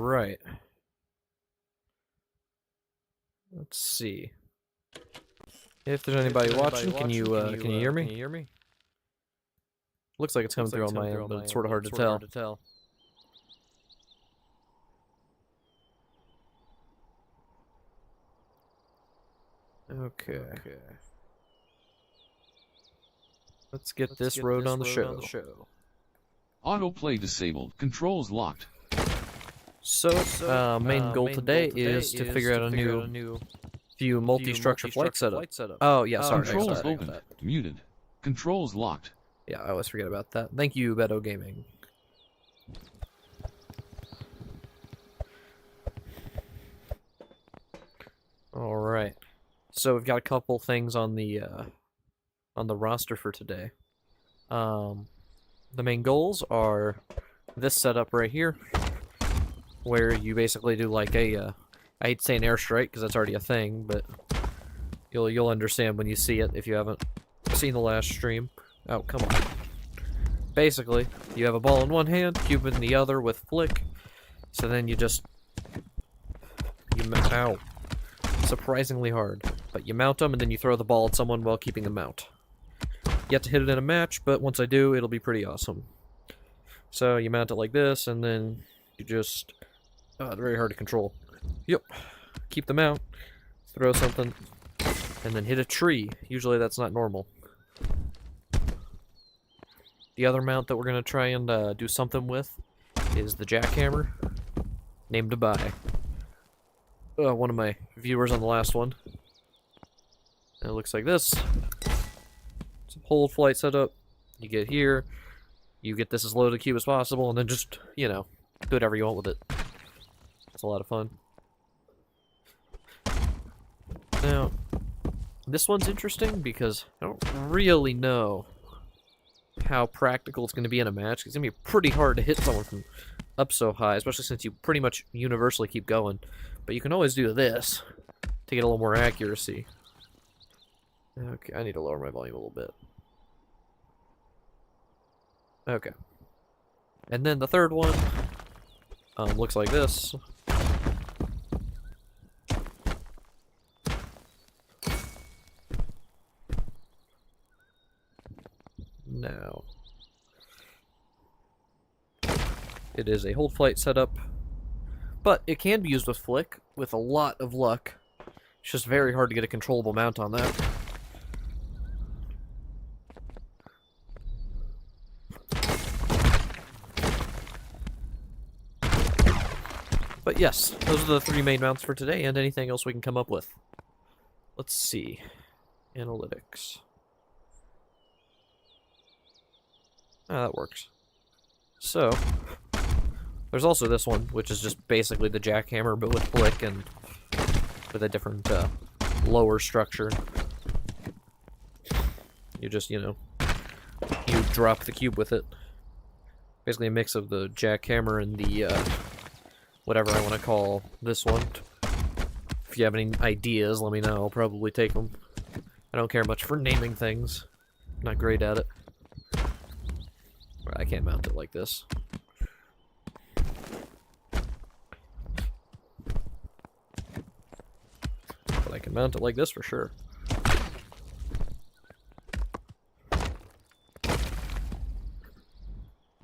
right. Let's see. If there's anybody watching, can you hear me? Looks like it's coming through on my end, but it's sort of hard to tell. Okay. Let's get this road on the show. Autoplay disabled. Controls locked. So, main goal today is to figure out a new few multi-structure flight setup. Oh, yeah, sorry. Controls open. Muted. Controls locked. Yeah, I always forget about that. Thank you, Beto Gaming. Alright. So we've got a couple things on the roster for today. The main goals are this setup right here, where you basically do like a, I hate to say an airstrike because that's already a thing, but you'll understand when you see it if you haven't seen the last stream. Oh, come on. Basically, you have a ball in one hand, cube in the other with flick, so then you just, ow. Surprisingly hard, but you mount them and then you throw the ball at someone while keeping them mount. Yet to hit it in a match, but once I do, it'll be pretty awesome. So you mount it like this, and then you just, it's very hard to control. Yep, keep the mount, throw something, and then hit a tree. Usually that's not normal. The other mount that we're going to try and do something with is the jackhammer, named by one of my viewers on the last one. And it looks like this. It's a hold flight setup. You get here, you get this as low to the cube as possible, and then just, you know, do whatever you want with it. It's a lot of fun. Now, this one's interesting because I don't really know how practical it's going to be in a match. It's going to be pretty hard to hit someone from up so high, especially since you pretty much universally keep going. But you can always do this to get a little more accuracy. Okay, I need to lower my volume a little bit. Okay. And then the third one looks like this. Now, it is a hold flight setup, but it can be used with flick with a lot of luck. It's just very hard to get a controllable mount on that. But yes, those are the three main mounts for today, and anything else we can come up with. Let's see. Analytics. Ah, that works. So, there's also this one, which is just basically the jackhammer, but with flick and with a different lower structure. You just, you know, you drop the cube with it. Basically a mix of the jackhammer and the whatever I want to call this one. If you have any ideas, let me know. I'll probably take them. I don't care much for naming things. I'm not great at it. I can't mount it like this. But I can mount it like this for sure.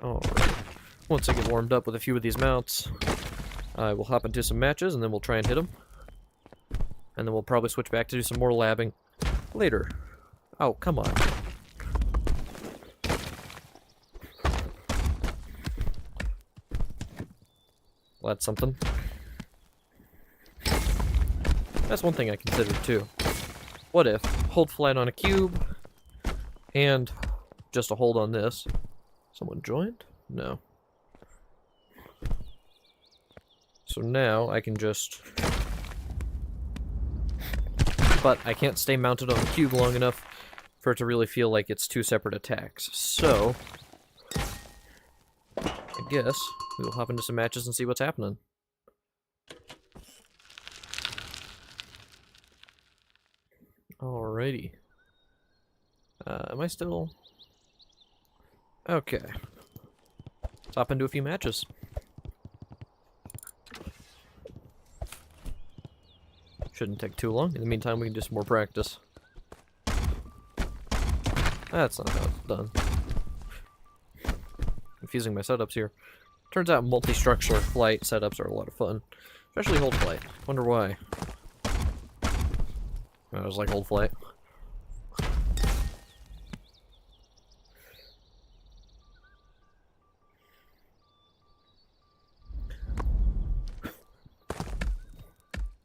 Alright. Once I get warmed up with a few of these mounts, I will hop into some matches and then we'll try and hit them. And then we'll probably switch back to do some more labbing later. Oh, come on. Well, that's something. That's one thing I considered too. What if hold flight on a cube and just a hold on this? Someone joined? No. So now I can just... But I can't stay mounted on the cube long enough for it to really feel like it's two separate attacks. So, I guess we'll hop into some matches and see what's happening. Alrighty. Am I still... Okay. Let's hop into a few matches. Shouldn't take too long. In the meantime, we can do some more practice. That's not how it's done. Confusing my setups here. Turns out multi-structure flight setups are a lot of fun. Especially hold flight. Wonder why. I was like hold flight.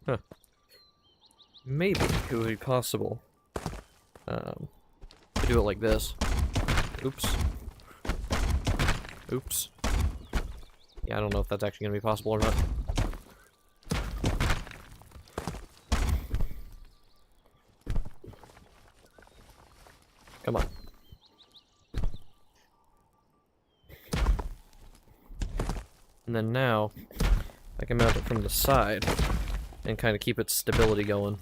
Huh. Maybe it would be possible to do it like this. Oops. Oops. Yeah, I don't know if that's actually going to be possible or not. Come on. And then now, I can mount it from the side and kind of keep its stability going.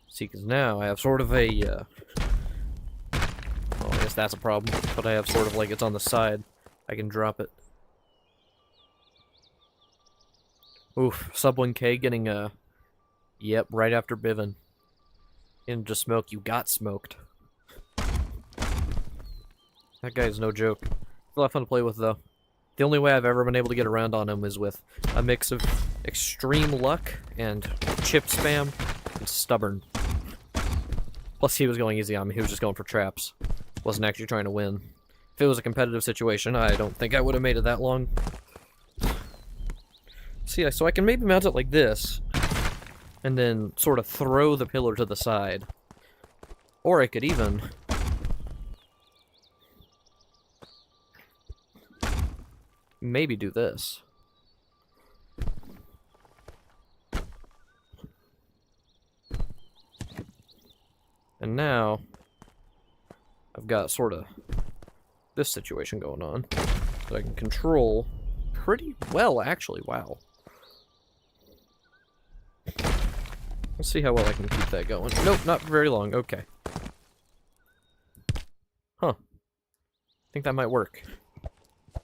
See, because now I have sort of a, well, I guess that's a problem, but I have sort of like it's on the side. I can drop it. Oof, sub 1K getting, yep, right after Bivin. Didn't just smoke, you got smoked. That guy's no joke. A lot of fun to play with, though. The only way I've ever been able to get around on him is with a mix of extreme luck and chip spam and stubborn. Plus, he was going easy on me. He was just going for traps. Wasn't actually trying to win. If it was a competitive situation, I don't think I would have made it that long. See, so I can maybe mount it like this, and then sort of throw the pillar to the side. Or I could even... maybe do this. And now, I've got sort of this situation going on that I can control pretty well, actually. Wow. Let's see how well I can keep that going. Nope, not very long. Okay. Huh. I think that might work.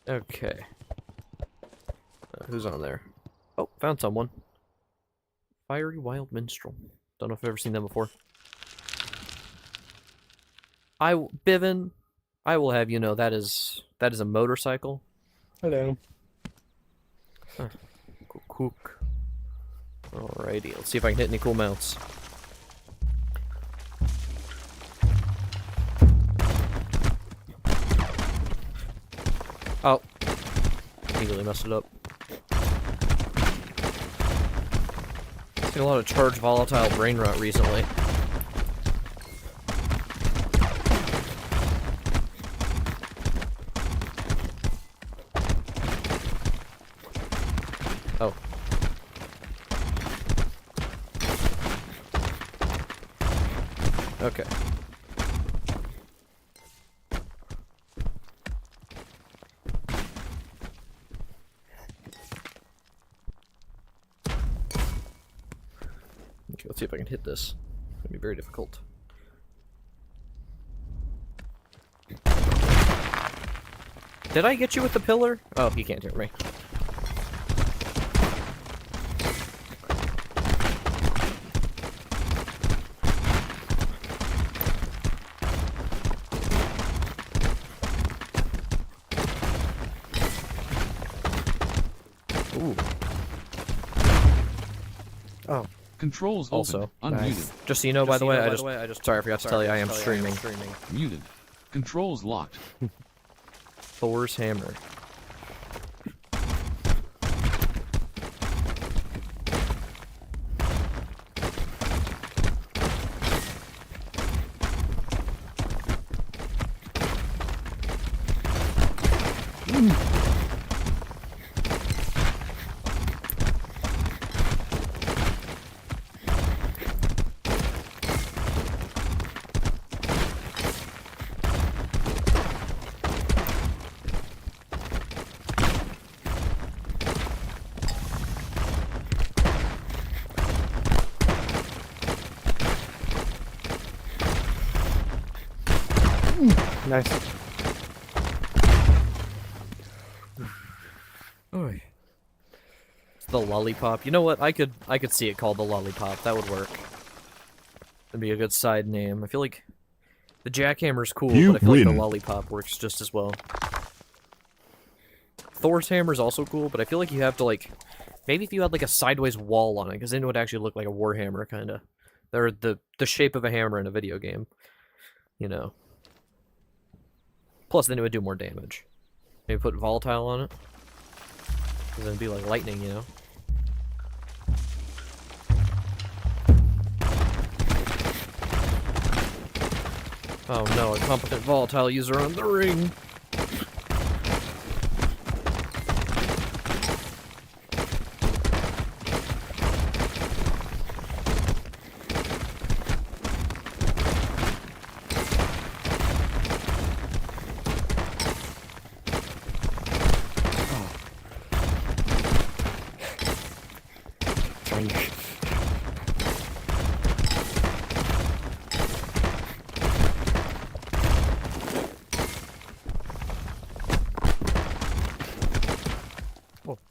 Okay. Who's on there? Oh, found someone. Fiery Wild Minstrel. Don't know if I've ever seen them before. Bivin, I will have you know that is a motorcycle. Hello. Huh. Cook. Alrighty, let's see if I can hit any cool mounts. Oh. Immediately messed it up. Seen a lot of charged volatile brain rot recently. Oh. Okay. Okay, let's see if I can hit this. It's gonna be very difficult. Did I get you with the pillar? Oh, you can't hear me. Ooh. Oh. Controls Also, open. Unmuted. nice. Just so you know, by the way, I just sorry, I forgot to tell you, I am streaming. Muted. Controls locked. Thor's hammer. Nice. Oy. It's the lollipop. You know what? I could see it called the lollipop. That would work. That'd be a good side name. I feel like the jackhammer's cool, You but I feel like win. the lollipop works just as well. Thor's hammer's also cool, but I feel like you have to, like, maybe if you had, like, a sideways wall on it, because then it would actually look like a warhammer, kind of. Or the shape of a hammer in a video game. You know. Plus, then it would do more damage. Maybe put volatile on it. Because then it'd be like lightning, you know? Oh no, a competent volatile user on the ring!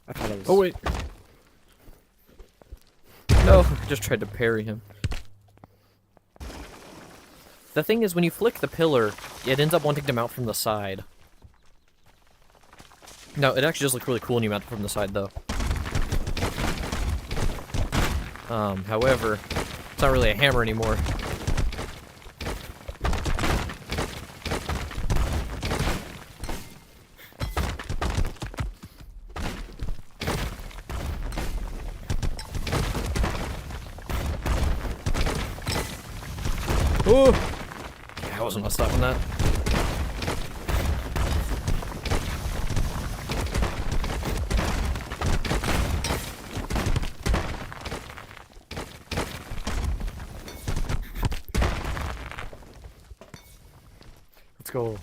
I thought it was... Oh wait! No, I just tried to parry him. The thing is, when you flick the pillar, it ends up wanting to mount from the side. No, it actually does look really cool when you mount it from the side, though. However, it's not really a hammer anymore. Oh! Yeah, I wasn't gonna stop on that. Let's go.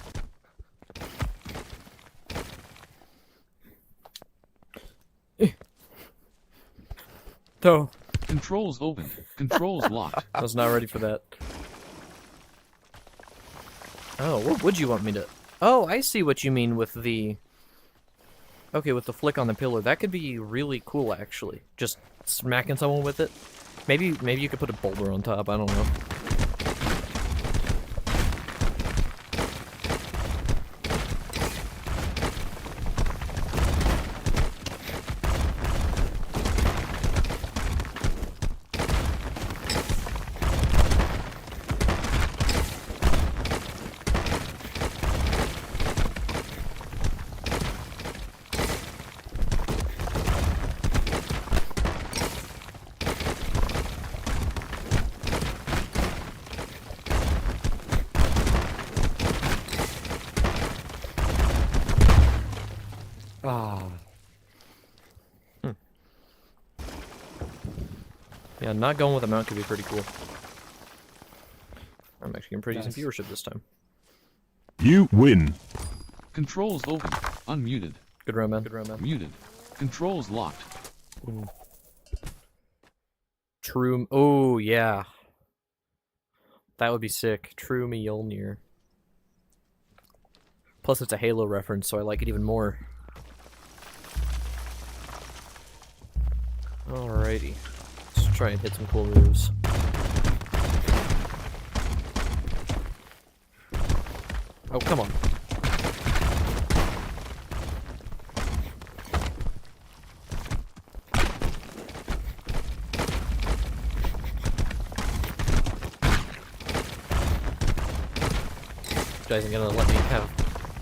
No, Controls open. Controls locked. I was not ready for that. Oh, what would you want me to... Oh, I see what you mean with the... Okay, with the flick on the pillar. That could be really cool, actually. Just smacking someone with it. Maybe you could put a boulder on top, I don't know. Ah. Yeah, not going with a mount could be pretty cool. I'm actually getting pretty decent Nice. viewership this time. You win. Controls open. Unmuted. Good round, man. Good round, man. Muted. Controls locked. True... Oh, yeah. That would be sick. True Mjolnir. Plus, it's a Halo reference, so I like it even more. Alrighty. Let's try and hit some cool moves. Oh, come on. Guys isn't gonna let me have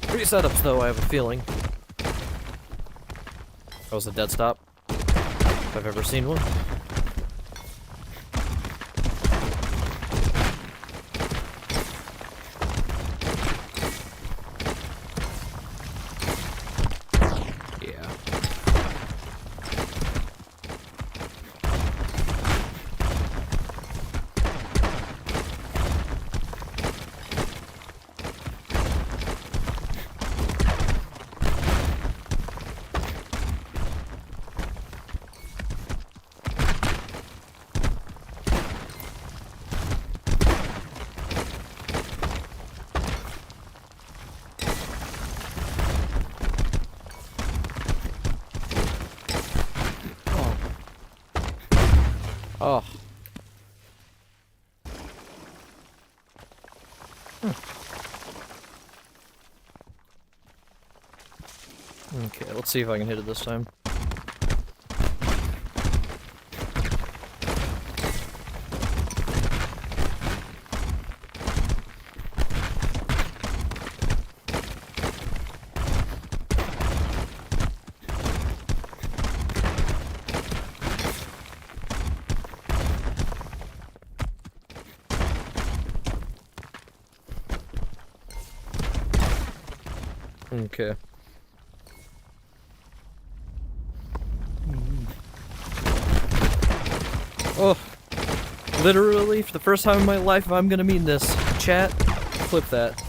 three setups, though, I have a feeling. That was a dead stop. If I've ever seen one. Yeah. Oh. Okay, let's see if I can hit it this time. Okay. Oh, literally, for the first time in my life, I'm gonna mean this. Chat, clip that.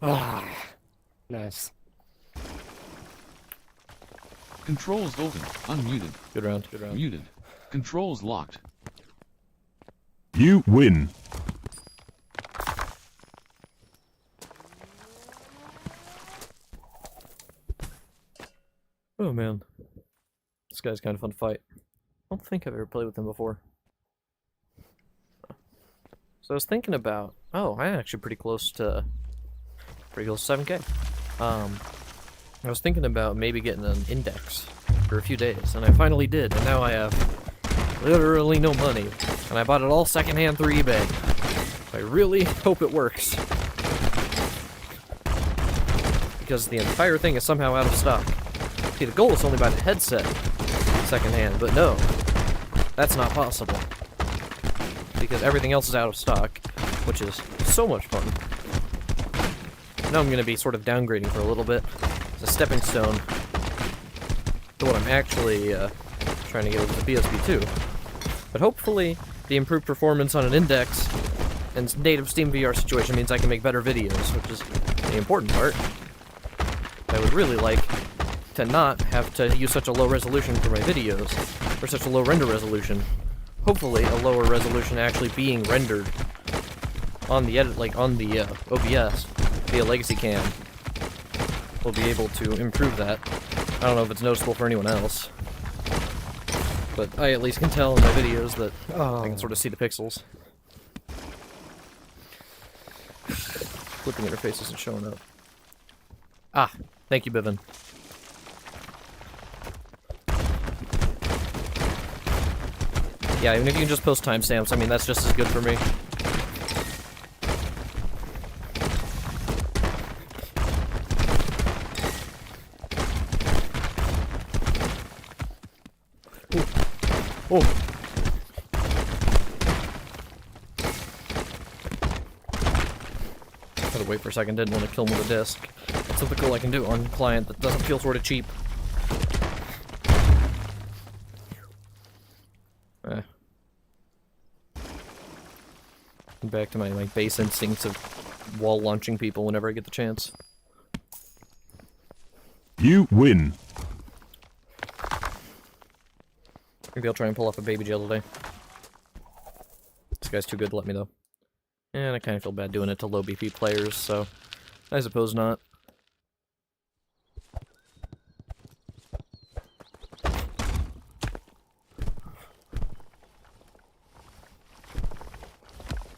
Ah, nice. Controls open. Unmuted. Good round, good round. Muted. Controls locked. You win. Oh man. This guy's kind of fun to fight. I don't think I've ever played with him before. So I was thinking about... Oh, I'm actually pretty close to 7K. I was thinking about maybe getting an index for a few days, and I finally did, and now I have literally no money. And I bought it all secondhand through eBay. I really hope it works. Because the entire thing is somehow out of stock. See, the goal is only buy the headset secondhand, but no. That's not possible. Because everything else is out of stock, which is so much fun. Now I'm going to be sort of downgrading for a little bit. It's a stepping stone to what I'm actually trying to get with the PSP 2. But hopefully, the improved performance on an index and native Steam VR situation means I can make better videos, which is the important part. I would really like to not have to use such a low resolution for my videos, or such a low render resolution. Hopefully, a lower resolution actually being rendered on the edit, like on the OBS via Legacy Cam, will be able to improve that. I don't know if it's noticeable for anyone else, but I at least can tell in my videos that I can sort of see the pixels. Flipping interface isn't showing up. Ah, thank you, Bivin. Yeah, even if you can just post timestamps, I mean, that's just as good for me. Oh. Had to wait for a second, didn't want to kill him with a disc. That's something cool I can do on client that doesn't feel sort of cheap. Back to my base instincts of wall launching people whenever I get the chance. You win. Maybe I'll try and pull off a baby jail today. This guy's too good to let me, though. And I kind of feel bad doing it to low BP players, so I suppose not.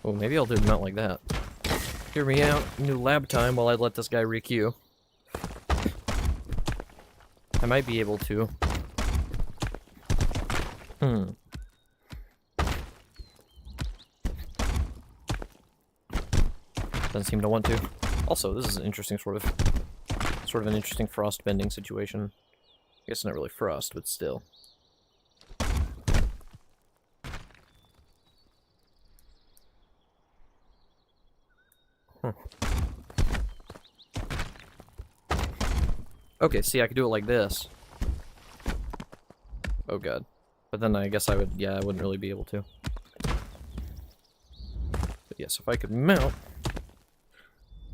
Oh, maybe I'll do a mount like that. Hear me out. New lab time while I let this guy re-queue. I might be able to. Doesn't seem to want to. Also, this is an interesting sort of an interesting frost bending situation. I guess not really frost, but still. Okay, see, I could do it like this. Oh god. But then I guess I would, yeah, I wouldn't really be able to. But yes, if I could mount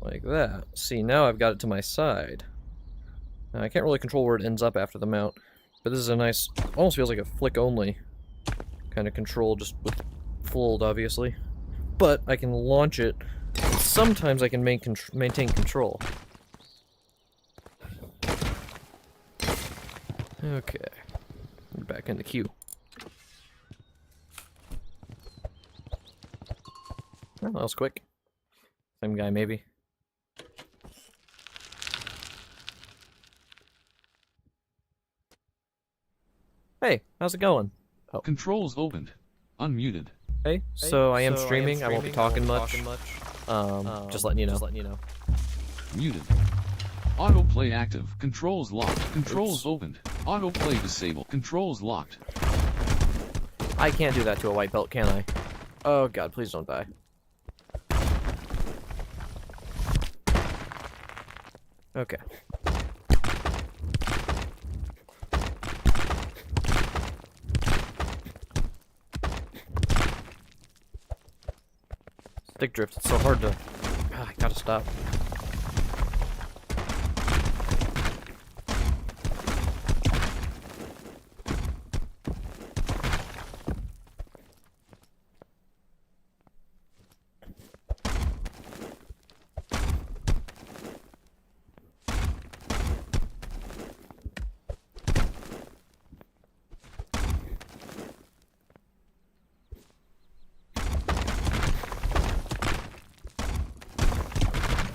like that. See, now I've got it to my side. Now, I can't really control where it ends up after the mount, but this is a nice, almost feels like a flick only kind of control, just with muffled, obviously. But I can launch it. Sometimes I can maintain control. Okay. We're back in the queue. Oh, that was quick. Same guy, maybe. Hey, how's it going? Oh. Controls opened. Unmuted. Hey, so I am streaming. I won't be talking much. Just letting you know. Muted. Autoplay active. Controls locked. Controls opened. Autoplay disabled. Controls locked. I can't do that to a white belt, can I? Oh god, please don't die. Okay. Stick drift, it's so hard to... I gotta stop.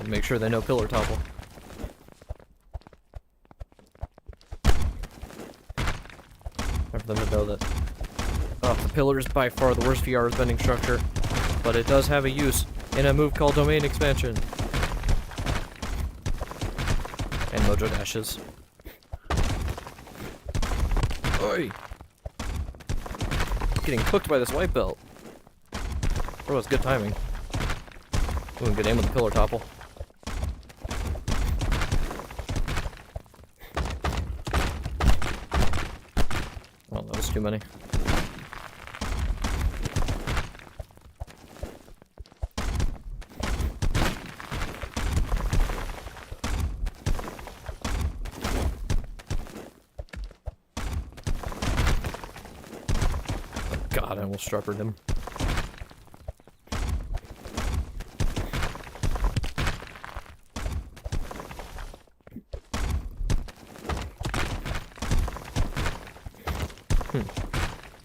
Make sure they know pillar topple. For them to know that. Oh, the pillar is by far the worst VR bending structure, but it does have a use in a move called domain expansion. And mojo dashes. Oi! Getting cooked by this white belt. Oh, it's good timing. Ooh, good aim with the pillar topple. Oh, that was too many. Oh, God, I almost struppered him.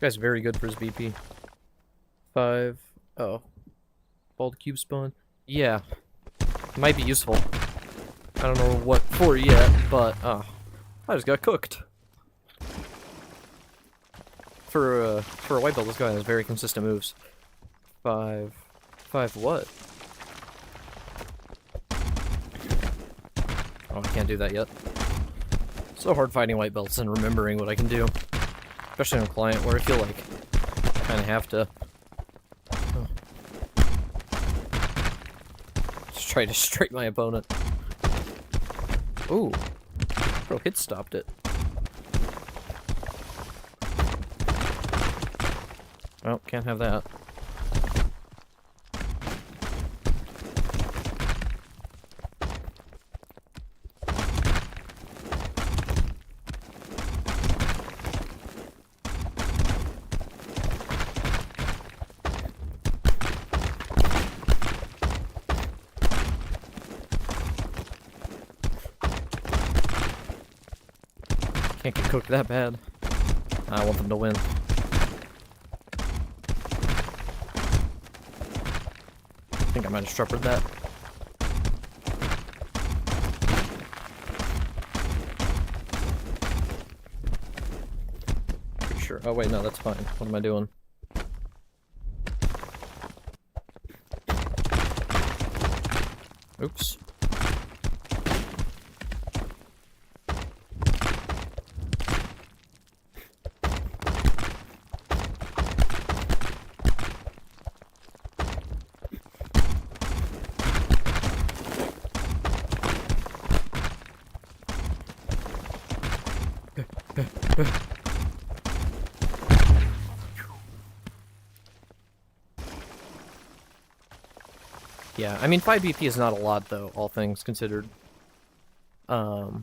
This guy's very good for his BP. 5. Oh. Bald cube spawn. Yeah. Might be useful. I don't know what for yet, but I just got cooked. For a white belt, this guy has very consistent moves. 5. 5 what? Oh, I can't do that yet. So hard fighting white belts and remembering what I can do. Especially on a client where I feel like I kind of have to just try to straight my opponent. Ooh. Bro, hit stopped it. Well, can't have that. Can't get cooked that bad. I want them to win. I think I might have struppered that. Pretty sure. Oh wait, no, that's fine. What am I doing? Oops. Yeah, I mean 5 BP is not a lot though, all things considered. That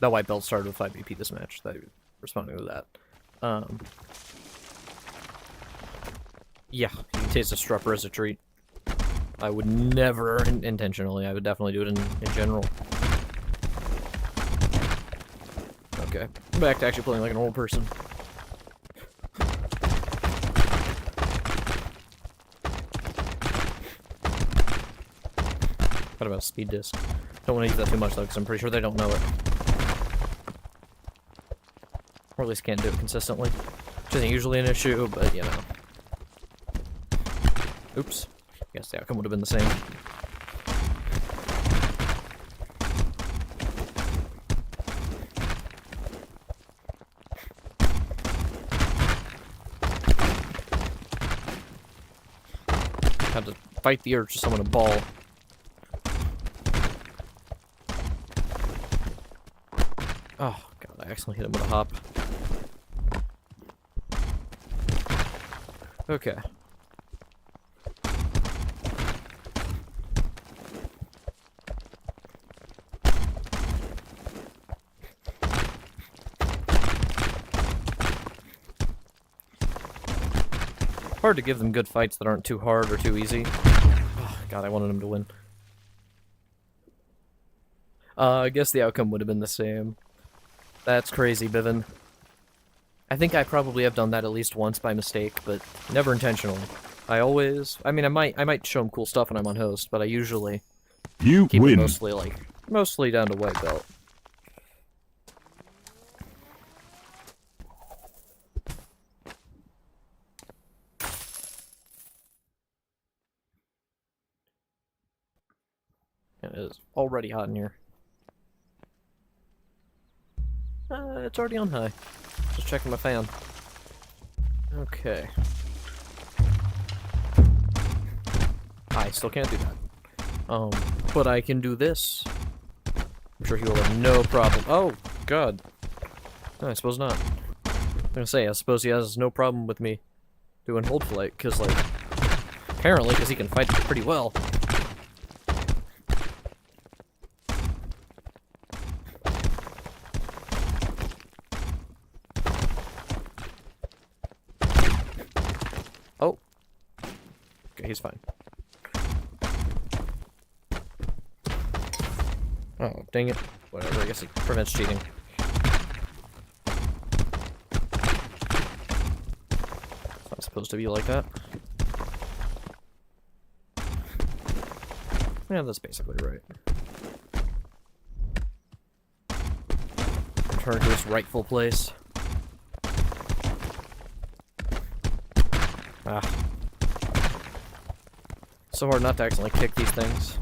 white belt started with 5 BP this match, that responding to that. Yeah, taste a strupper as a treat. I would never intentionally. I would definitely do it in general. Okay, I'm back to actually playing like an old person. What about a speed disc? Don't want to use that too much though, because I'm pretty sure they don't know it. Or at least can't do it consistently. Which isn't usually an issue, but you know. Oops. I guess the outcome would have been the same. Had to fight the urge to summon a ball. Oh, God, I accidentally hit him with a hop. Okay. Hard to give them good fights that aren't too hard or too easy. Oh, God, I wanted him to win. I guess the outcome would have been the same. That's crazy, Bivin. I think I probably have done that at least once by mistake, but never intentionally. I mean, I might show him cool stuff when I'm on host, but I usually You keep it win. mostly down to white belt. It is already hot in here. It's already on high. Just checking my fan. Okay. I still can't do that. But I can do this. I'm sure he will have no problem. Oh, God. No, I suppose not. I'm gonna say, I suppose he has no problem with me doing hold flight, because, like, apparently, because he can fight pretty well. Oh. Okay, he's fine. Oh, dang it. Whatever, I guess it prevents cheating. It's not supposed to be like that. Yeah, that's basically right. Return to its rightful place. Ah. So hard not to accidentally kick these things.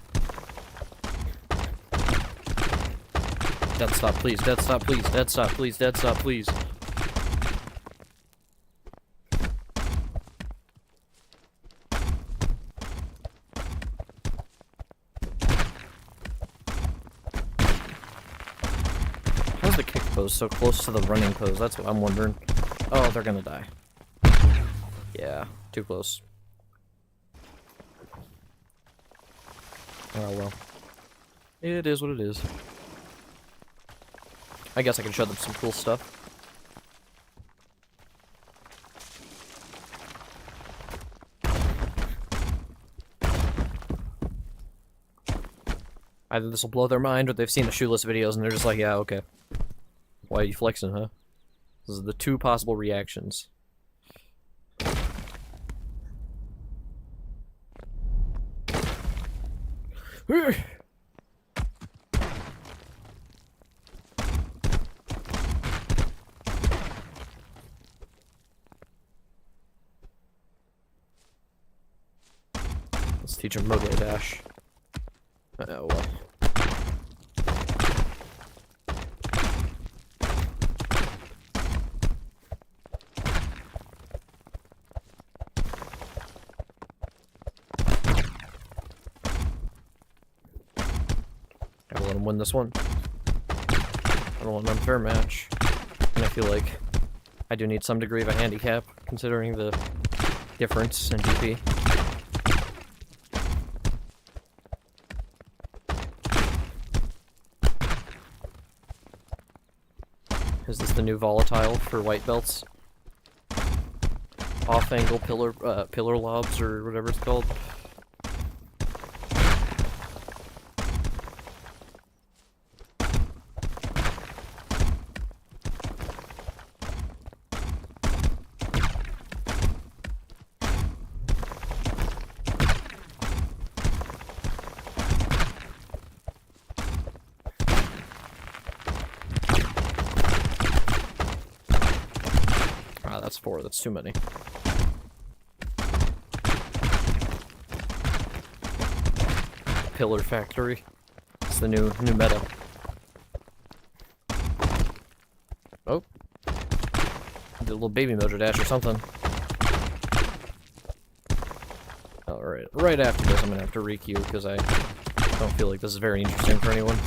Dead stop, please. Dead stop, please. Dead stop, please. Dead stop, please. How's the kick pose so close to the running pose? That's what I'm wondering. Oh, they're gonna die. Yeah, too close. Oh well. It is what it is. I guess I can show them some cool stuff. Either this will blow their mind, or they've seen the shoeless videos and they're just like, yeah, okay. Why are you flexing, huh? Those are the two possible reactions. Let's teach him Mogo Dash. Oh well. Gotta let him win this one. I don't want an unfair match. And I feel like I do need some degree of a handicap, considering the difference in DP. Is this the new volatile for white belts? off-angle pillar lobs or whatever it's called. That's 4. That's too many. Pillar Factory. It's the new meta. Oh. Did a little baby mojo dash or something. Alright. Right after this, I'm gonna have to re-queue because I don't feel like this is very interesting for anyone.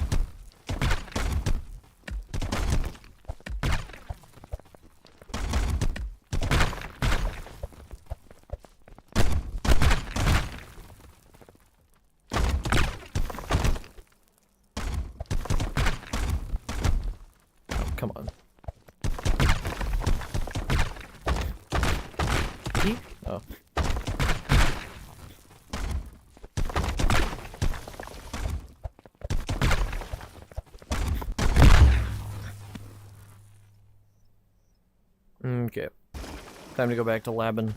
Come on. Oh. Okay. Time to go back to labbing.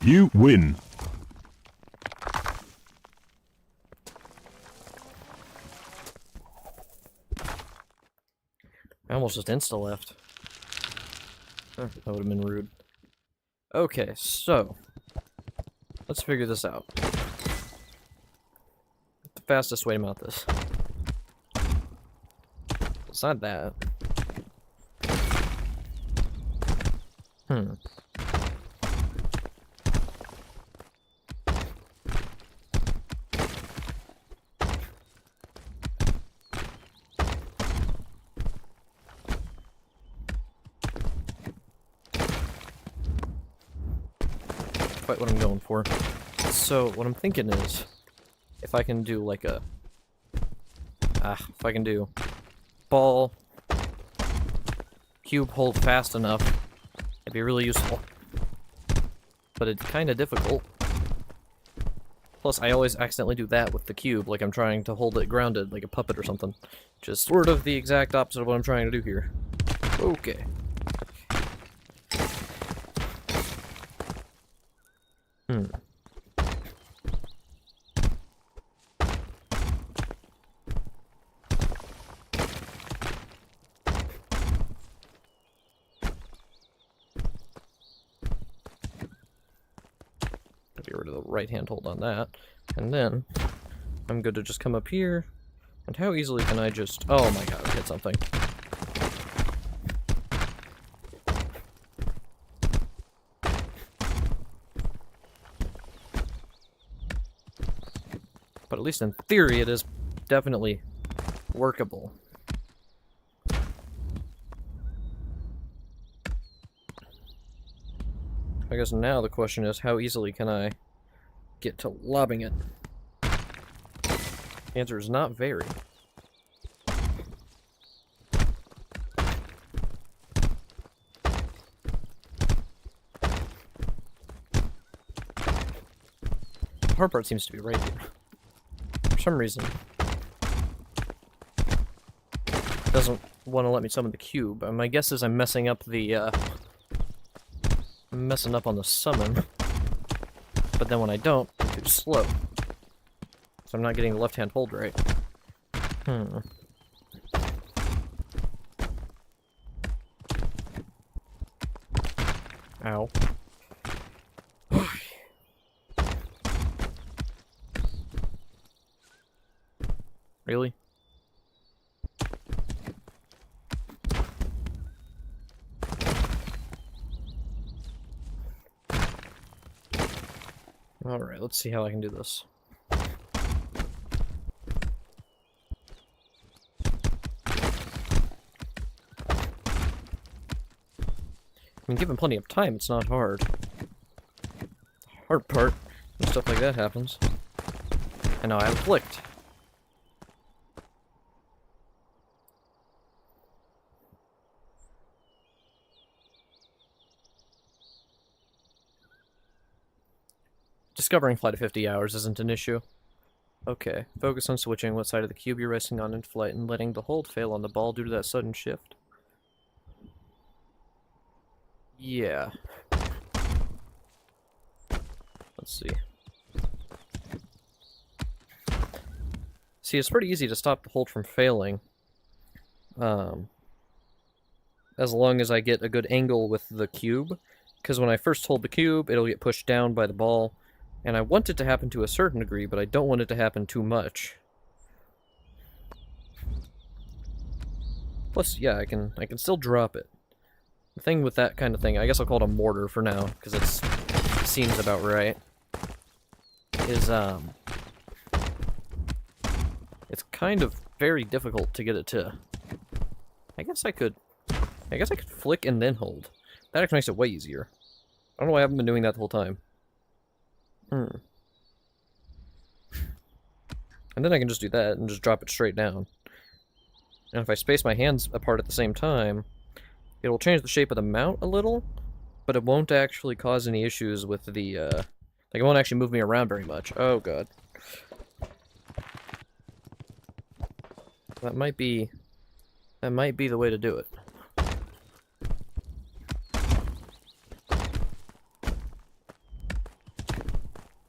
You win. I almost just insta-left. That would have been rude. Okay, so... let's figure this out. The fastest way to mount this. It's not that. Quite what I'm going for. So, what I'm thinking is, if I can do like a... if I can do ball, cube hold fast enough, it'd be really useful. But it's kind of difficult. Plus, I always accidentally do that with the cube, like I'm trying to hold it grounded, like a puppet or something. Which is sort of the exact opposite of what I'm trying to do here. Okay. Get rid of the right hand hold on that. And then I'm good to just come up here. And how easily can I just... oh my god, I hit something. But at least in theory, it is definitely workable. I guess now the question is, how easily can I get to lobbing it? The answer is not very. The hard part seems to be right here. For some reason, it doesn't want to let me summon the cube. My guess is I'm messing up the, I'm messing up on the summon. But then when I don't, I'm too slow. So I'm not getting the left-hand hold right. Ow. Really? Alright, let's see how I can do this. I mean, given plenty of time, it's not hard. The hard part, when stuff like that happens. And now I have it flicked. Discovering flight of 50 hours isn't an issue. Okay, focus on switching what side of the cube you're resting on in flight and letting the hold fail on the ball due to that sudden shift. Yeah. Let's see. See, it's pretty easy to stop the hold from failing. As long as I get a good angle with the cube. Because when I first hold the cube, it'll get pushed down by the ball. And I want it to happen to a certain degree, but I don't want it to happen too much. Plus, yeah, I can still drop it. The thing with that kind of thing, I guess I'll call it a mortar for now, because it seems about right, is, it's kind of very difficult to get it to... I guess I could flick and then hold. That actually makes it way easier. I don't know why I haven't been doing that the whole time. And then I can just do that and just drop it straight down. And if I space my hands apart at the same time, it will change the shape of the mount a little, but it won't actually cause any issues with the, like, it won't actually move me around very much. Oh, God. That might be the way to do it.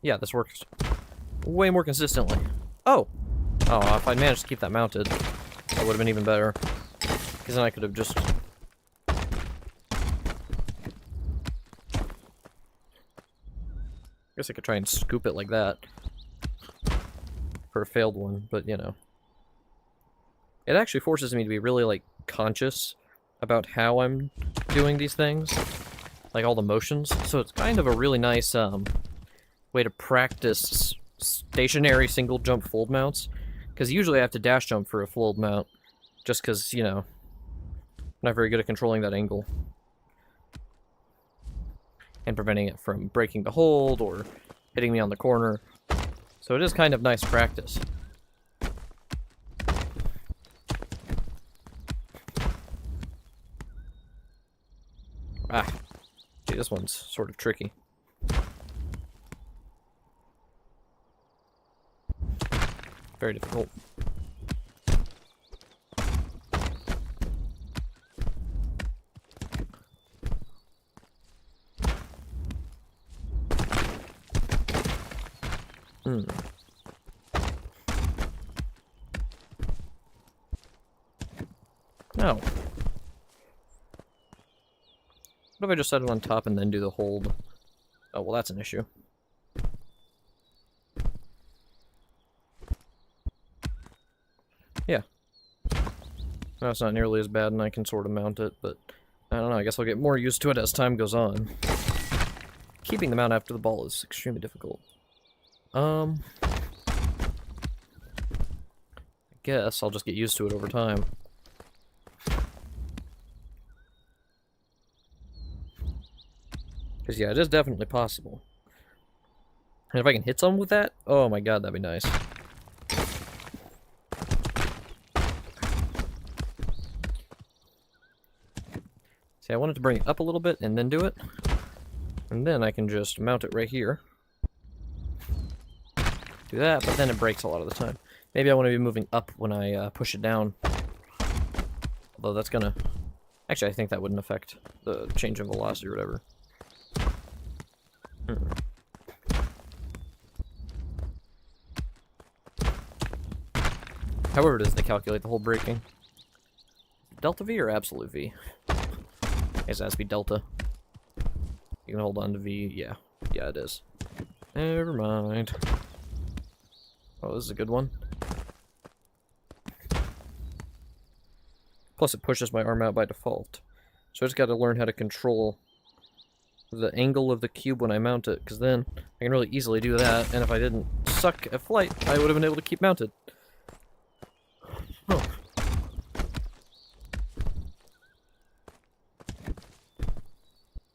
Yeah, this works way more consistently. Oh! Oh, if I'd managed to keep that mounted, that would have been even better. Because then I could have just... I guess I could try and scoop it like that. For a failed one, but you know. It actually forces me to be really, like, conscious about how I'm doing these things. Like, all the motions. So it's kind of a really nice, way to practice stationary single jump fold mounts, because usually I have to dash jump for a fold mount, just because, you know, I'm not very good at controlling that angle and preventing it from breaking the hold or hitting me on the corner. So it is kind of nice practice. Ah, see, this one's sort of tricky. Very difficult. No. What if I just set it on top and then do the hold? Oh, well, that's an issue. Yeah. Now it's not nearly as bad and I can sort of mount it, but I don't know, I guess I'll get more used to it as time goes on. Keeping the mount after the ball is extremely difficult. I guess I'll just get used to it over time. Because, yeah, it is definitely possible. And if I can hit someone with that, oh my god, that'd be nice. See, I wanted to bring it up a little bit and then do it. And then I can just mount it right here. Do that, but then it breaks a lot of the time. Maybe I want to be moving up when I push it down. Although that's gonna... Actually, I think that wouldn't affect the change in velocity or whatever. However it is they calculate the whole braking. Delta V or absolute V? I guess it has to be delta. You can hold on to V, yeah. Yeah, it is. Never mind. Oh, this is a good one. Plus it pushes my arm out by default. So I just gotta learn how to control the angle of the cube when I mount it, because then I can really easily do that, and if I didn't suck at flight, I would have been able to keep mounted. Huh.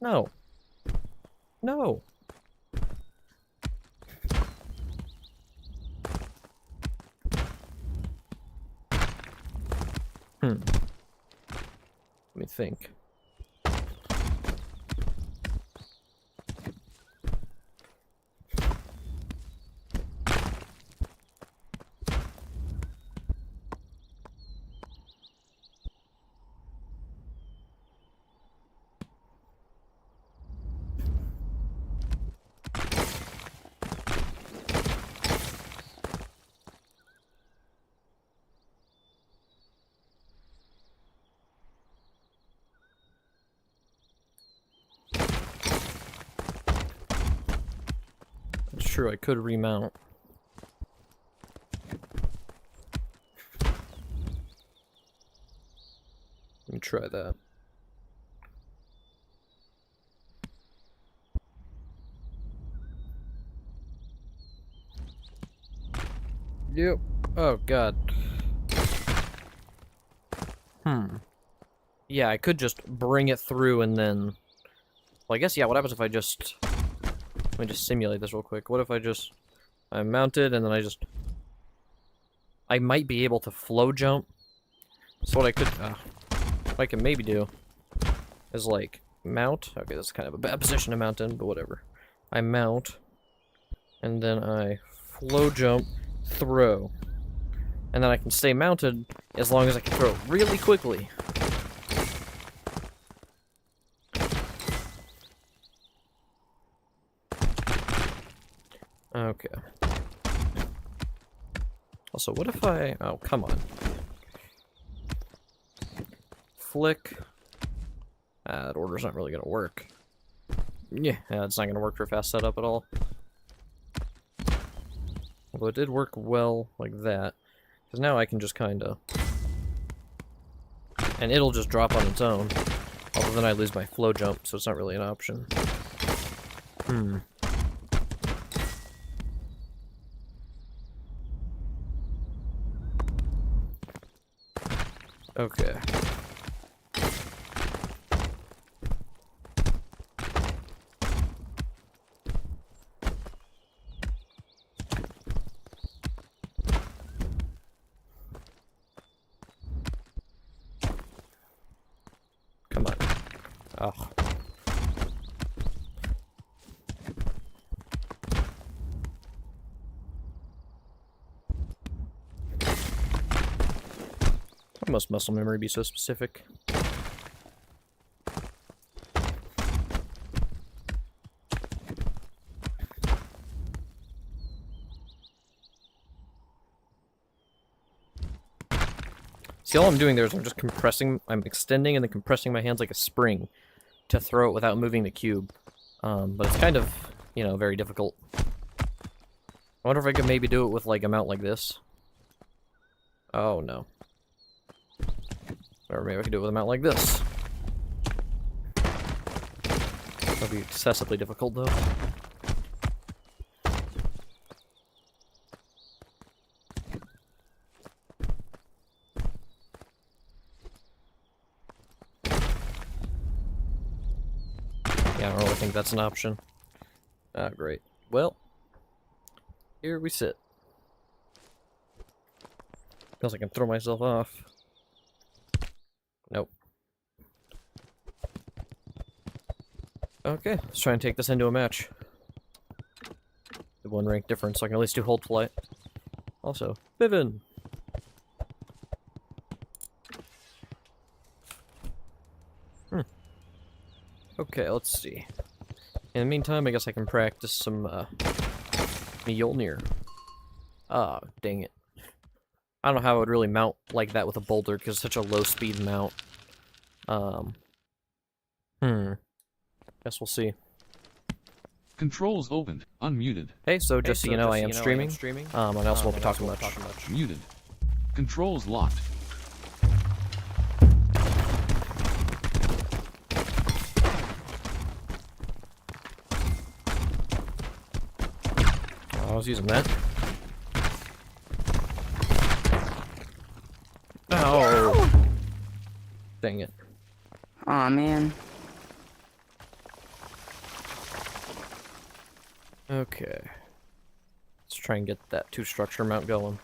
No. No. Let me think. It's true, I could remount. Let me try that. Yep. Oh, God. Yeah, I could just bring it through and then... Well, I guess, yeah, what happens if I just... Let me just simulate this real quick. What if I'm mounted and then I might be able to flow jump. So what I can maybe do is, like, mount. Okay, that's kind of a bad position to mount in, but whatever. I mount, and then I flow jump, throw. And then I can stay mounted as long as I can throw really quickly. Okay. Also, what if I... Oh, come on. Flick. That order's not really gonna work. Yeah, it's not gonna work for fast setup at all. Although it did work well like that. Because now I can just kinda... And it'll just drop on its own. Although then I lose my flow jump, so it's not really an option. Okay. Come on. Oh. Why must muscle memory be so specific? See, all I'm doing there is I'm just compressing, I'm extending and then compressing my hands like a spring to throw it without moving the cube. But it's kind of, you know, very difficult. I wonder if I could maybe do it with, like, a mount like this. Oh, no. Or maybe I could do it with a mount like this. That'll be excessively difficult, though. Yeah, I don't really think that's an option. Ah, great. Well, here we sit. Feels like I can throw myself off. Nope. Okay, let's try and take this into a match. The 1 rank difference, so I can at least do hold flight. Also, Bivin! Okay, let's see. In the meantime, I guess I can practice some, Mjolnir. Ah, dang it. I don't know how I would really mount like that with a boulder, because it's such a low-speed mount. Guess we'll see. Controls opened. Unmuted. Hey, so just so you know, I am streaming. And I also won't be talking much. Muted. Controls locked. Oh, I was using that. Oh! Dang it. Aw, man. Okay. Let's try and get that 2-structure mount going.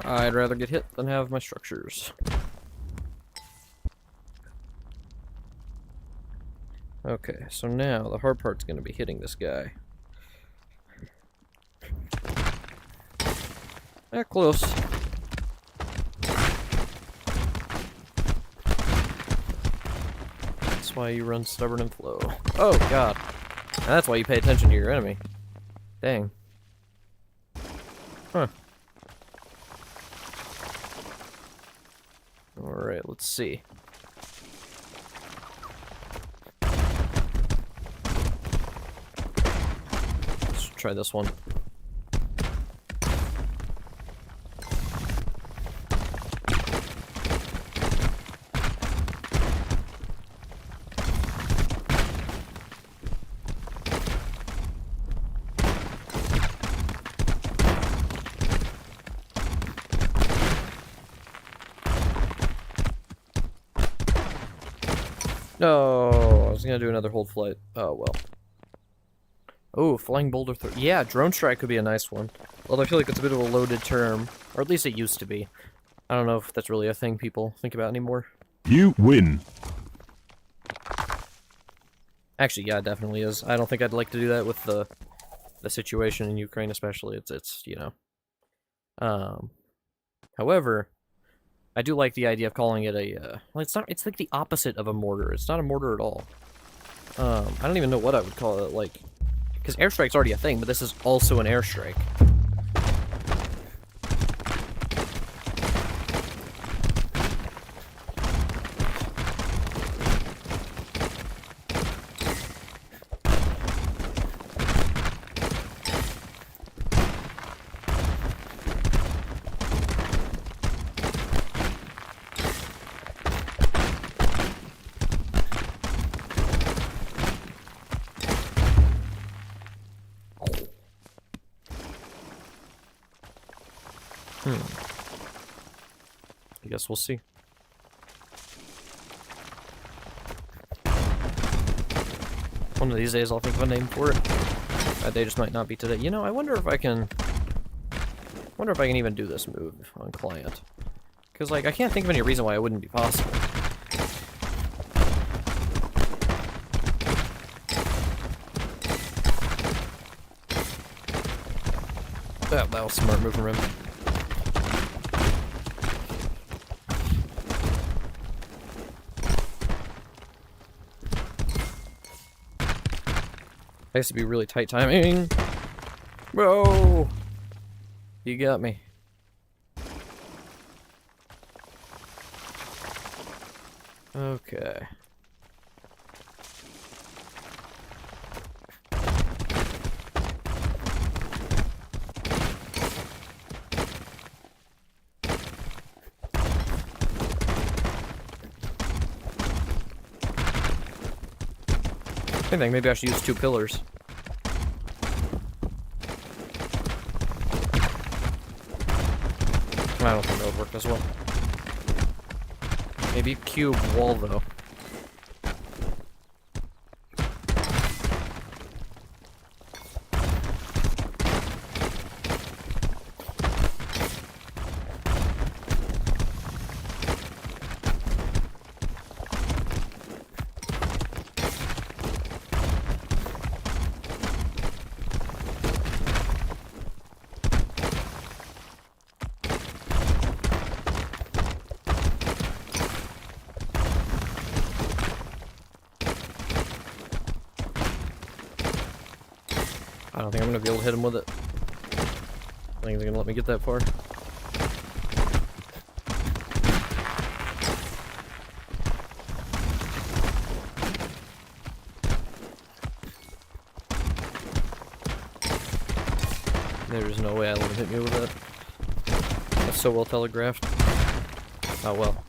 I'd rather get hit than have my structures. Okay, so now the hard part's gonna be hitting this guy. Close. That's why you run stubborn and flow. Oh, God. And that's why you pay attention to your enemy. Dang. Huh. Alright, let's see. Let's try this one. No, I was gonna do another hold flight. Oh, well. Oh, flying boulder yeah, drone strike could be a nice one. Although I feel like it's a bit of a loaded term. Or at least it used to be. I don't know if that's really a thing people think about anymore. You win. Actually, yeah, it definitely is. I don't think I'd like to do that with the situation in Ukraine especially. It's you know. However, I do like the idea of calling it a, well, it's like the opposite of a mortar. It's not a mortar at all. I don't even know what I would call it, like, because airstrike's already a thing, but this is also an airstrike. I guess we'll see. One of these days I'll think of a name for it. That day just might not be today. You know, I wonder if I can even do this move on client. Because, like, I can't think of any reason why it wouldn't be possible. That was a smart move from him. Has to be really tight timing. Whoa! You got me. Okay. I think maybe I should use 2 pillars. I don't think that would work as well. Maybe cube wall though. I don't think I'm gonna be able to hit him with it. I think they're gonna let me get that far. There's no way I let him hit me with that. That's so well telegraphed. Oh well.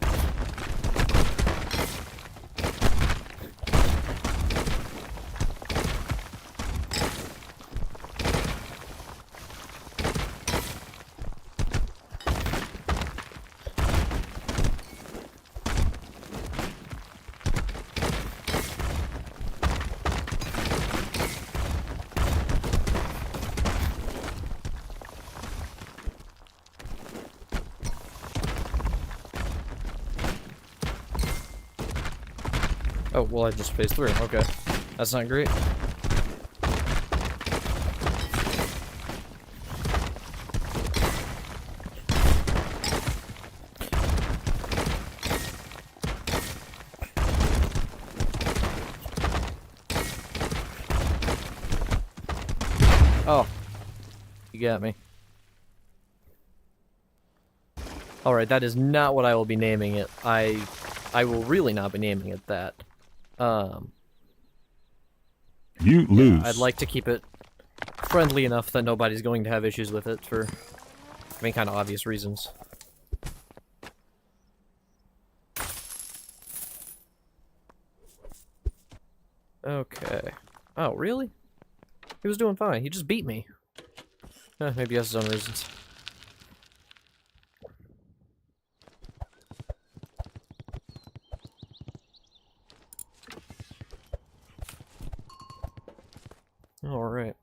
Oh, well, I just phased through. Okay. That's not great. Oh. You got me. Alright, that is not what I will be naming it. I will really not be naming it that. You lose. I'd like to keep it friendly enough that nobody's going to have issues with it for, I mean, kind of obvious reasons. Okay. Oh, really? He was doing fine. He just beat me. Maybe he has his own reasons. Alright.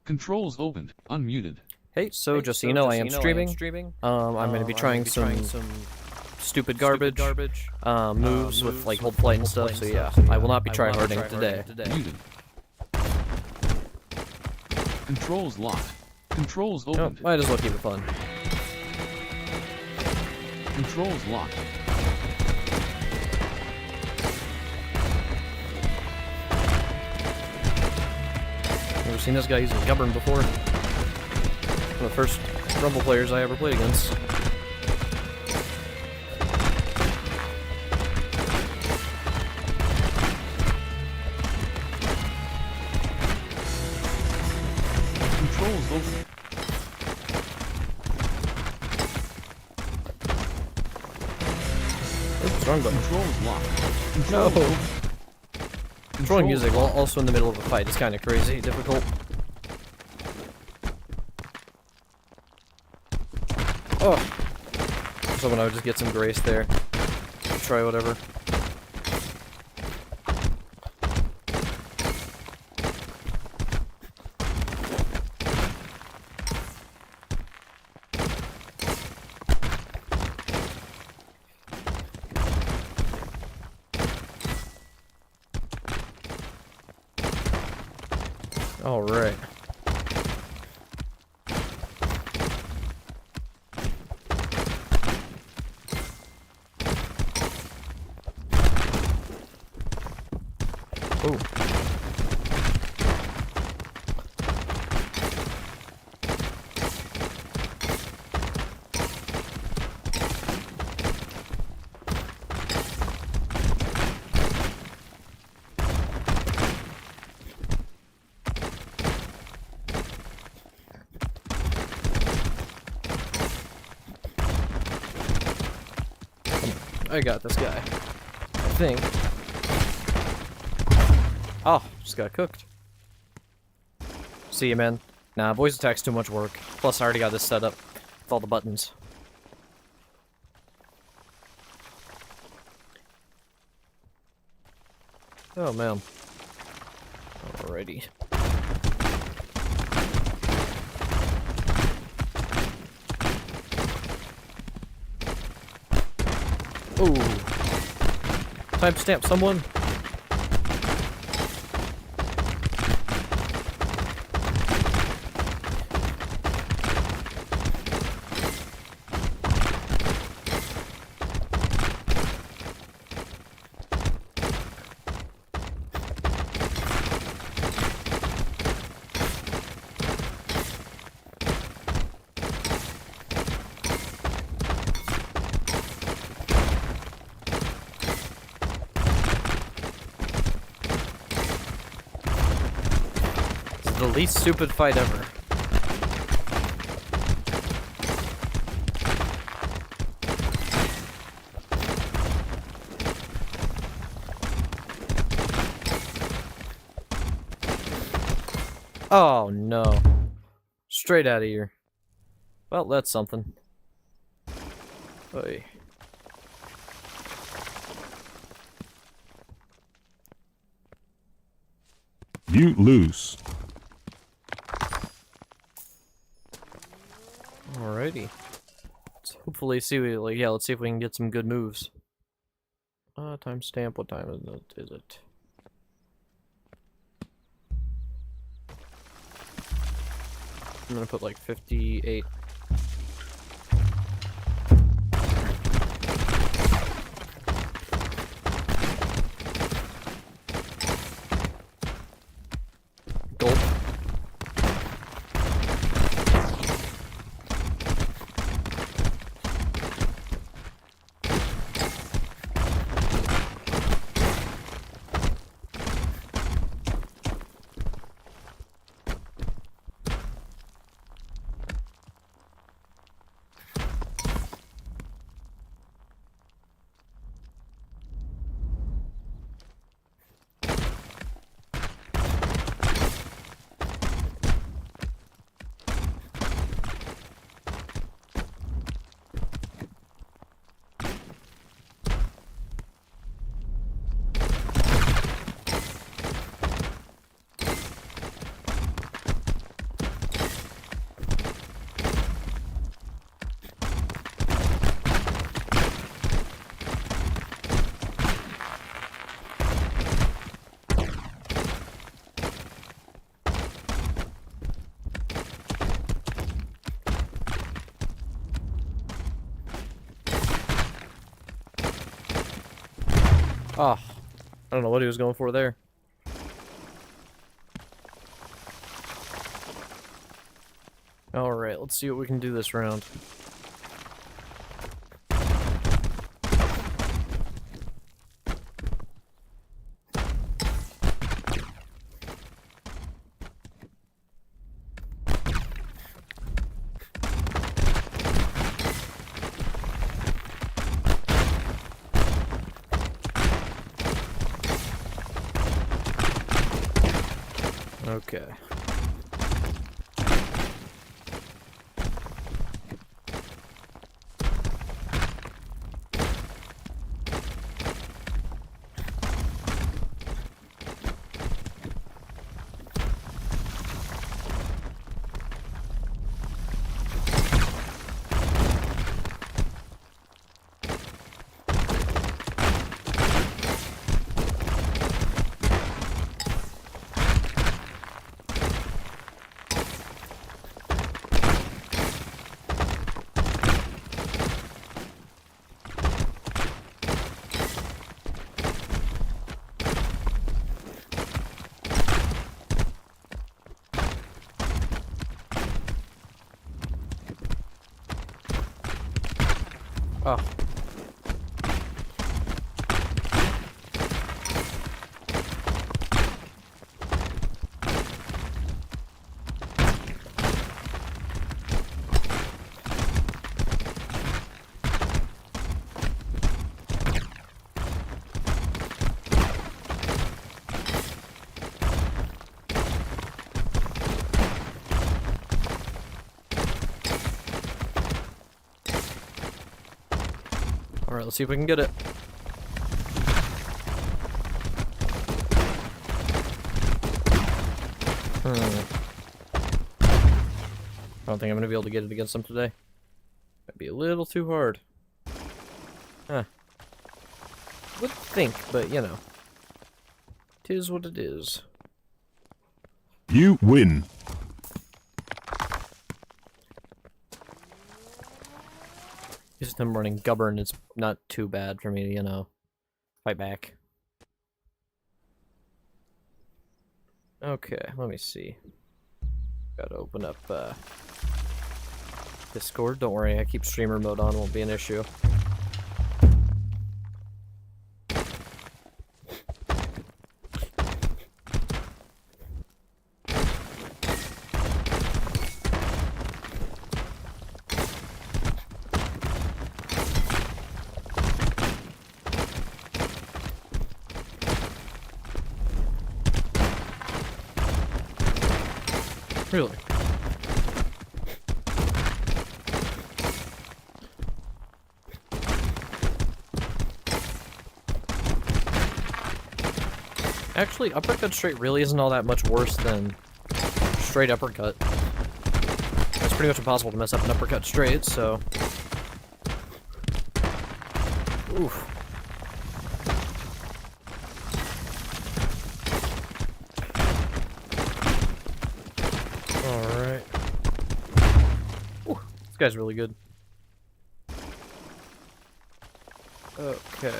Controls opened. Unmuted. Hey, so just so you know, I am streaming. I'm going to be trying some stupid garbage moves with like hold flight and stuff. So yeah, I will not be tryharding today. Muted. Controls locked. Controls Oh, opened. might as well keep it fun. Controls locked. Never seen this guy using Govern before. One of the first Rumble players I ever played against. Controls open. Oops, wrong button. Controls locked. No. Controls open. Controlling music while also in the middle of a fight is kind of crazy, difficult. Oh. I was hoping I would just get some grace there. Try whatever. All right. Oh. I got this guy. I think. Oh, just got cooked. See you, man. Nah, voice attack's too much work. Plus, I already got this set up with all the buttons. Oh, man. Alrighty. Ooh. Timestamp someone. The least stupid fight ever. Oh no. Straight out of here. Well, that's something. Oy. You lose. Alrighty. Let's hopefully see let's see if we can get some good moves. Timestamp, what time is it? I'm gonna put like 58. Gulp. Oh, I don't know what he was going for there. Alright, let's see what we can do this round. Okay. Oh. Alright, let's see if we can get it. I don't think I'm gonna be able to get it against them today. Might be a little too hard. Huh. Would think, but you know. 'Tis what it is. You win. Just them running Gubbern is not too bad for me to, you know, fight back. Okay, let me see. Gotta open up Discord. Don't worry, I keep streamer mode on, won't be an issue. Really? Actually, uppercut straight really isn't all that much worse than straight uppercut. It's pretty much impossible to mess up an uppercut straight, so... Oof. Alright. This guy's really good. Okay.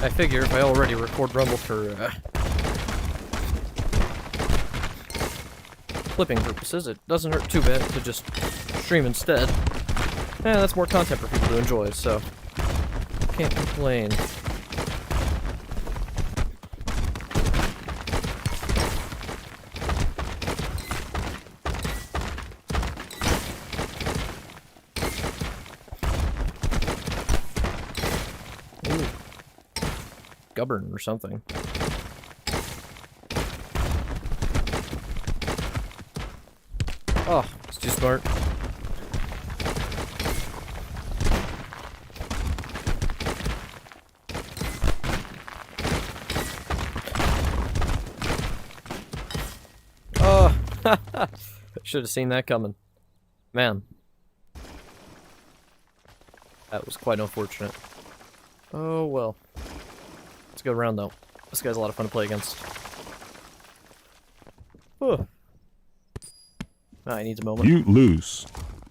I figure if I already record Rumble for clipping purposes, it doesn't hurt too bad to just stream instead. Yeah, that's more content for people to enjoy, so can't complain. Ooh. Govern or something. Oh, it's too smart. Oh, should have seen that coming. Man. That was quite unfortunate. Oh well. It's a good round though. This guy's a lot of fun to play against. Oh. Ah, he needs a moment. You lose.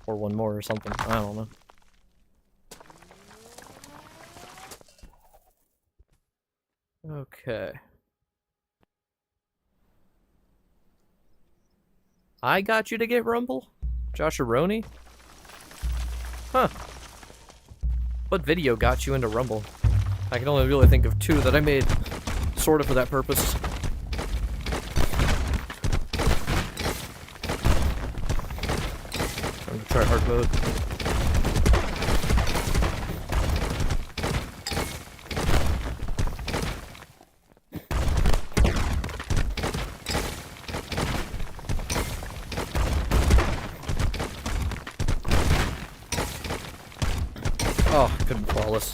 Or one more or something. I don't know. Okay. I got you to get Rumble? Josh-a-roni? Huh. What video got you into Rumble? I can only really think of two that I made sort of for that purpose. I'm gonna try hard mode. Oh, couldn't be flawless.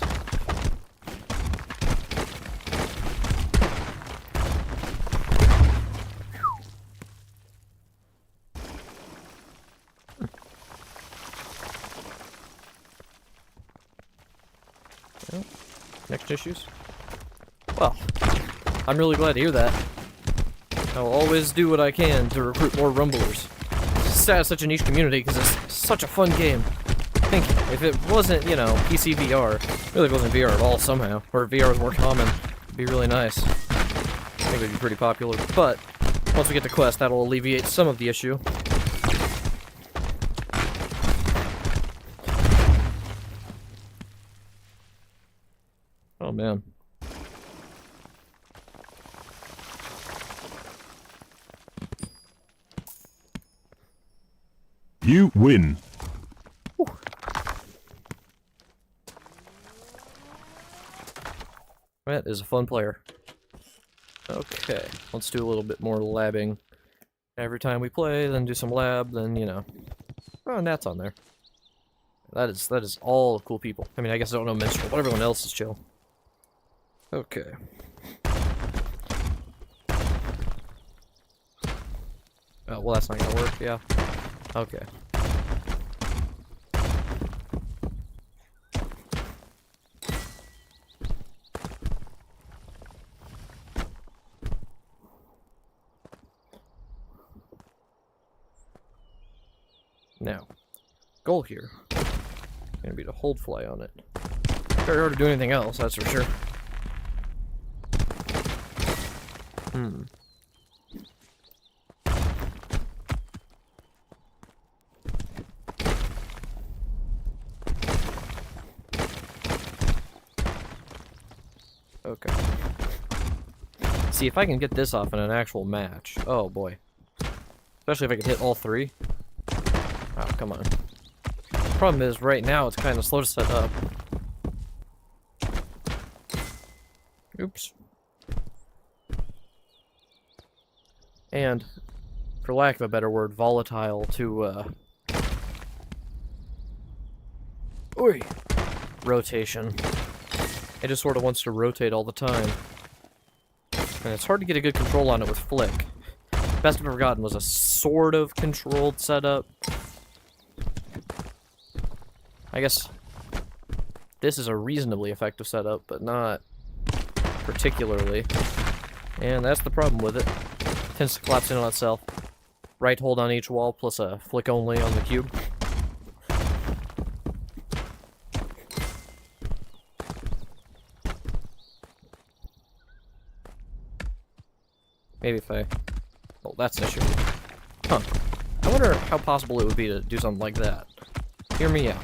Well, next issues? Well, I'm really glad to hear that. I will always do what I can to recruit more Rumblers. It's sad it's such a niche community because it's such a fun game. I think if it wasn't, you know, PC VR, really if it wasn't VR at all somehow, or if VR was more common, it'd be really nice. I think it would be pretty popular, but once we get to Quest, that'll alleviate some of the issue. Oh man. You win. That is a fun player. Okay, let's do a little bit more labbing. Every time we play, then do some lab, then, you know. Oh, Nat's on there. That is all cool people. I mean, I guess I don't know Minstrel, but everyone else is chill. Okay. Oh, well, that's not gonna work, yeah. Okay. Now, goal here gonna be to hold fly on it. Very hard to do anything else, that's for sure. Okay. See, if I can get this off in an actual match. Oh boy. Especially if I can hit all three. Oh, come on. Problem is, right now it's kind of slow to set up. Oops. And for lack of a better word, volatile to, rotation. It just sort of wants to rotate all the time. And it's hard to get a good control on it with flick. Best I've ever gotten was a sort of controlled setup. I guess this is a reasonably effective setup, but not particularly. And that's the problem with it. It tends to collapse in on itself. Right hold on each wall, plus a flick only on the cube. Maybe if I... Oh, that's an issue. Huh. I wonder how possible it would be to do something like that. Hear me out.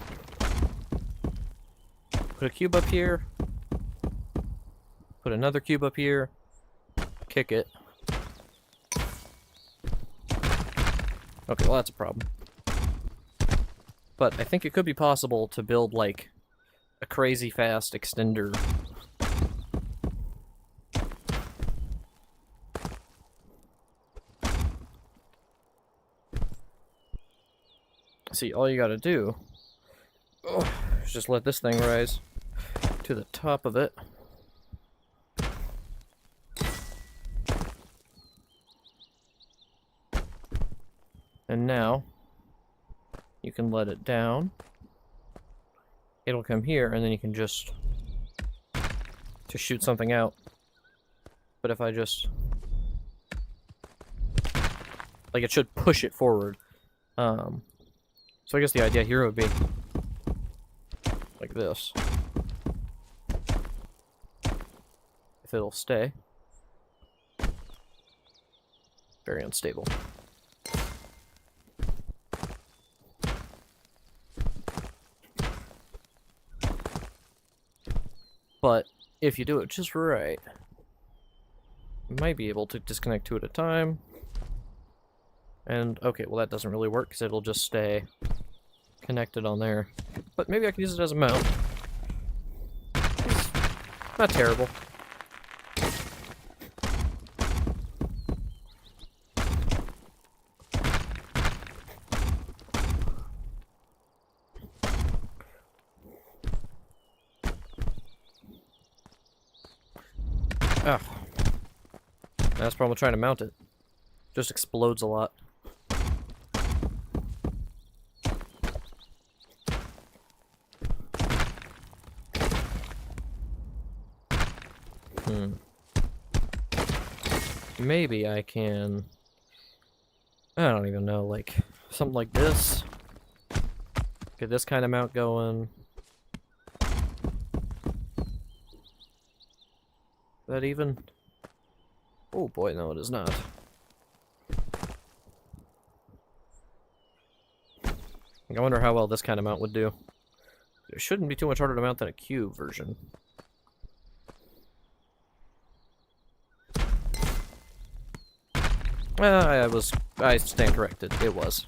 Put a cube up here. Put another cube up here. Kick it. Okay, well that's a problem. But I think it could be possible to build, like, a crazy fast extender. See, all you gotta do is just let this thing rise to the top of it. And now, you can let it down. It'll come here, and then you can just shoot something out. But if I just... like, it should push it forward. So I guess the idea here would be like this. If it'll stay. Very unstable. But if you do it just right, you might be able to disconnect two at a time. And, okay, well that doesn't really work because it'll just stay connected on there. But maybe I could use it as a mount. It's not terrible. Ah. That's the problem with trying to mount it. Just explodes a lot. Maybe I can... I don't even know, like, something like this. Get this kind of mount going. That even? Oh boy, no it is not. I wonder how well this kind of mount would do. It shouldn't be too much harder to mount than a cube version. I stand corrected. It was.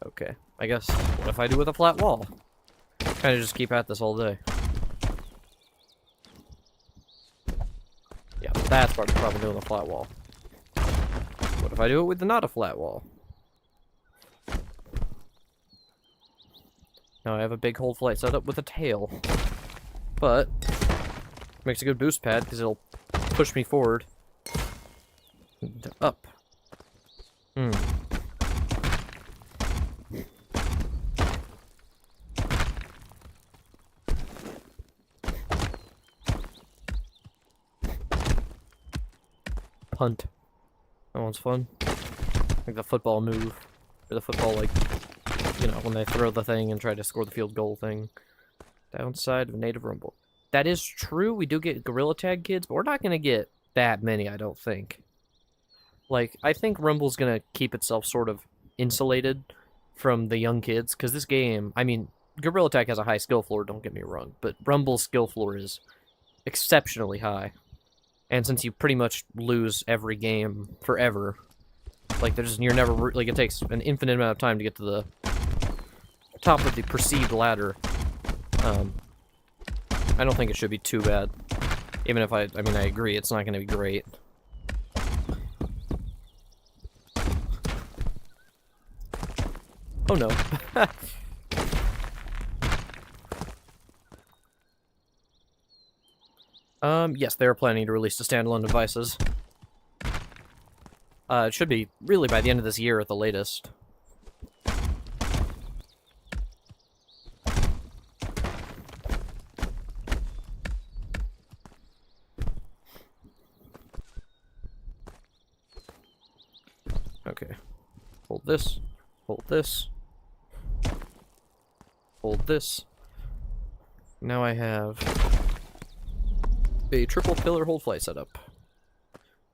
Okay. I guess, what if I do with a flat wall? Kind of just keep at this all day. Yeah, that's part of the problem doing a flat wall. What if I do it with not a flat wall? Now I have a big hold flight setup with a tail. But, makes a good boost pad because it'll push me forward. And up. Punt. That one's fun. Like the football move. Or the football, like, you know, when they throw the thing and try to score the field goal thing. Downside of native Rumble. That is true, we do get Gorilla Tag kids, but we're not going to get that many, I don't think. Like, I think Rumble's going to keep itself sort of insulated from the young kids, because this game, I mean, Gorilla Tag has a high skill floor, don't get me wrong, but Rumble's skill floor is exceptionally high. And since you pretty much lose every game forever, like, you're never, like, it takes an infinite amount of time to get to the top of the perceived ladder. I don't think it should be too bad. Even if I mean, I agree, it's not going to be great. Oh no. Yes, they are planning to release the standalone devices. It should be really by the end of this year at the latest. Okay. Hold this. Hold this. Hold this. Now I have a triple pillar hold flight setup.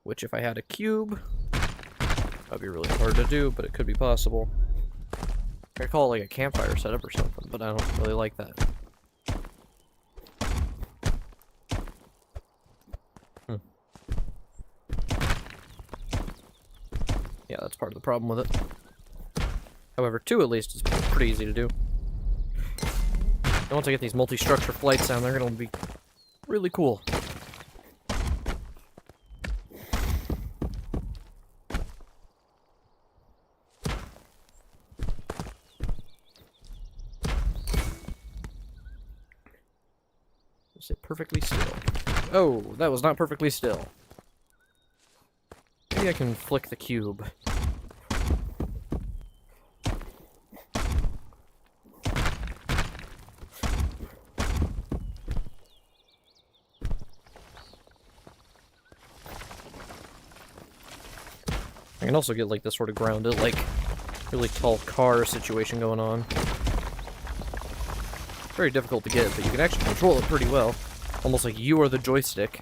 Which if I had a cube, that'd be really hard to do, but it could be possible. I could call it like a campfire setup or something, but I don't really like that. Yeah, that's part of the problem with it. However, 2 at least is pretty easy to do. And once I get these multi-structure flights down, they're gonna be really cool. Is it perfectly still? Oh, that was not perfectly still. Maybe I can flick the cube. I can also get like this sort of grounded, like really tall car situation going on. Very difficult to get, but you can actually control it pretty well. Almost like you are the joystick.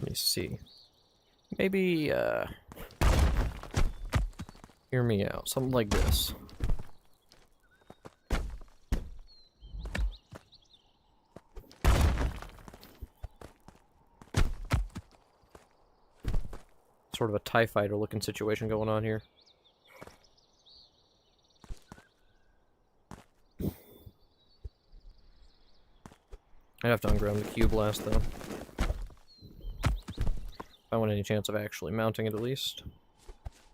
Let me see. Maybe, hear me out. Something like this. Sort of a TIE fighter looking situation going on here. I'd have to unground the cube last though. If I want any chance of actually mounting it at least.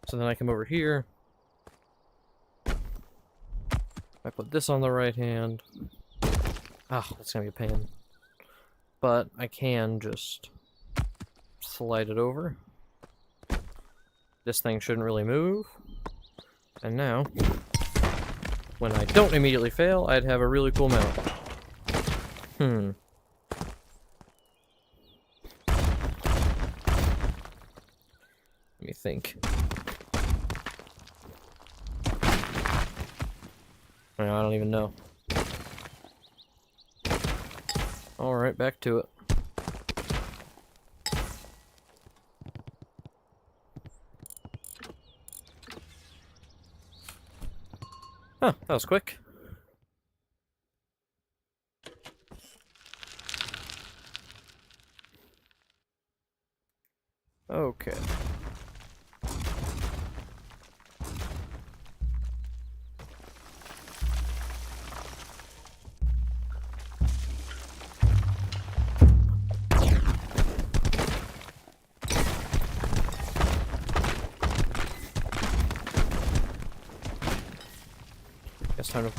So then I come over here. I put this on the right hand. Ah, that's gonna be a pain. But I can just slide it over. This thing shouldn't really move. And now, when I don't immediately fail, I'd have a really cool mount. Let me think. I don't even know. Alright, back to it. Huh, that was quick. Okay. Guess time to...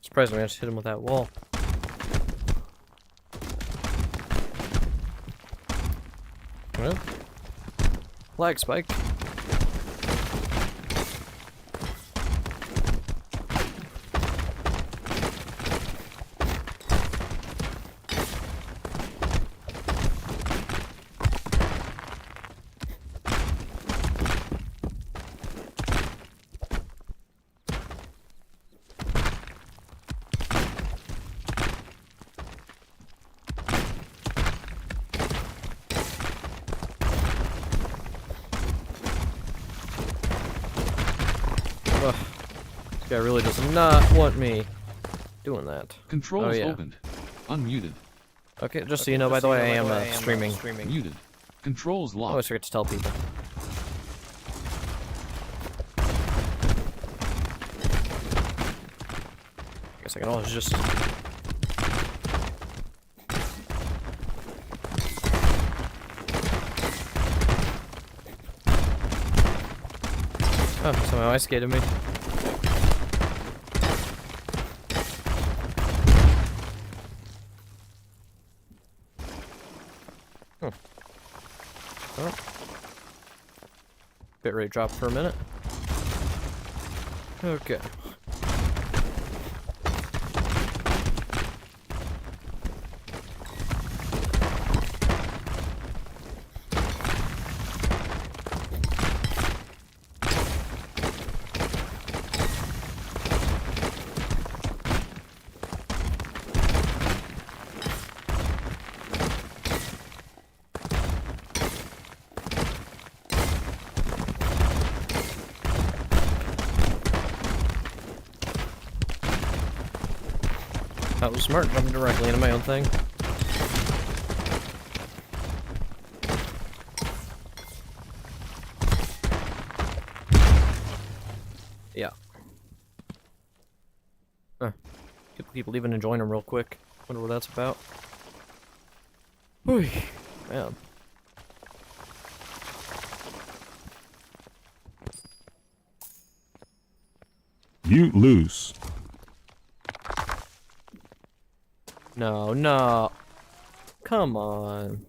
Surprised I just hit him with that wall. Well, flag spike. Ugh. This guy really does not want me doing that. Controls Oh, yeah. opened. Unmuted. Okay, just so you know, by the way, I am streaming. Muted. Controls I always locked. forget to tell people. Guess I can always just... Oh, somehow ice skated me. Oh. Bitrate dropped for a minute. Okay. That was smart, jumping directly into my own thing. Yeah. People keep leaving and joining them real quick. Wonder what that's about. Whew, man. You lose. No, no. Come on.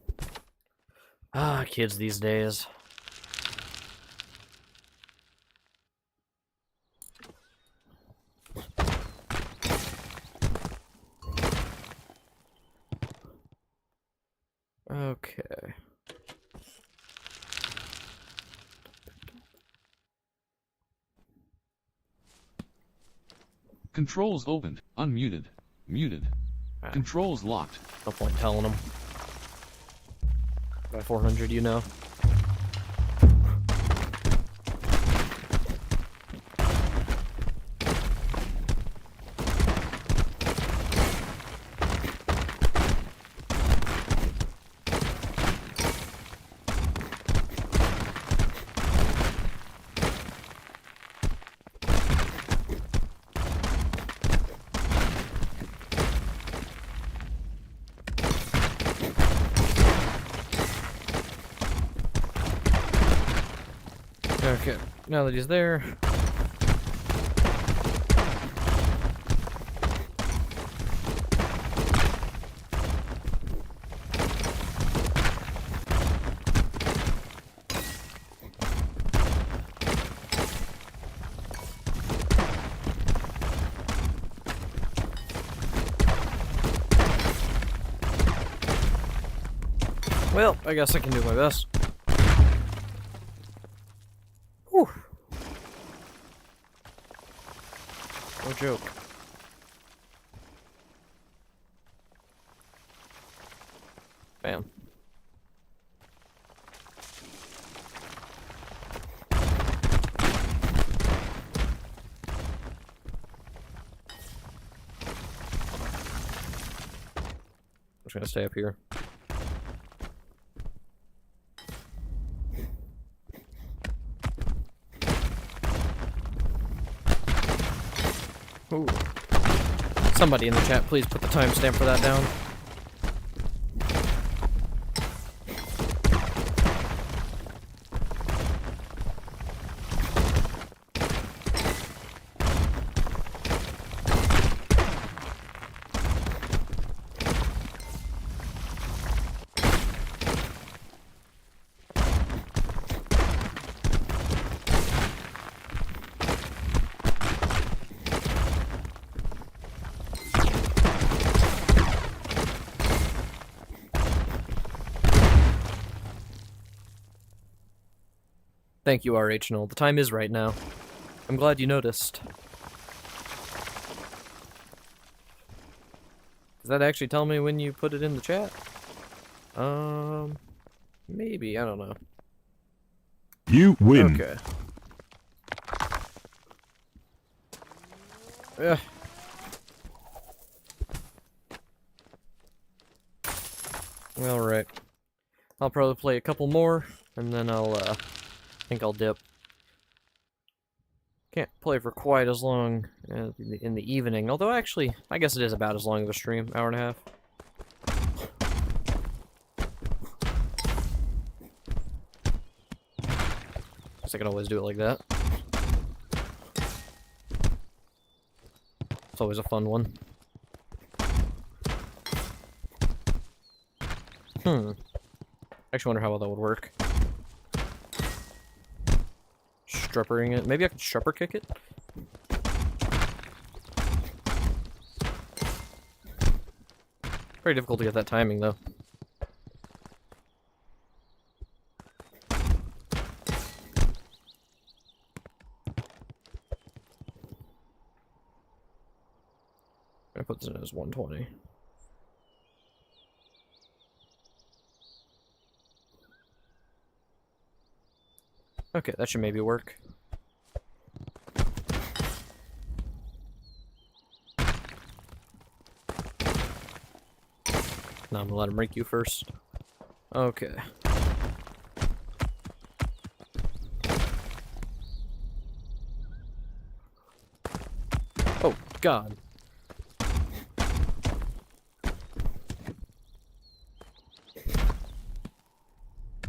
Ah, kids these days. Okay. Controls opened. Unmuted. Muted. Controls locked. No point telling them. By 400, you know. Okay, now that he's there. Well, I guess I can do my best. Whew. No joke. Bam. I'm just gonna stay up here. Ooh. Somebody in the chat, please put the timestamp for that down. Thank you, RH0. The time is right now. I'm glad you noticed. Does that actually tell me when you put it in the chat? Maybe, I don't know. You win. Okay. Ugh. Alright. I'll probably play a couple more, and then I think I'll dip. Can't play for quite as long in the evening, although actually, I guess it is about as long of a stream, hour and a half. Guess I can always do it like that. It's always a fun one. Actually wonder how well that would work. Struppering it. Maybe I could strupper kick it? Very difficult to get that timing, though. I put this in as 120. Okay, that should maybe work. Now I'm gonna let him rake you first. Okay. Oh, God.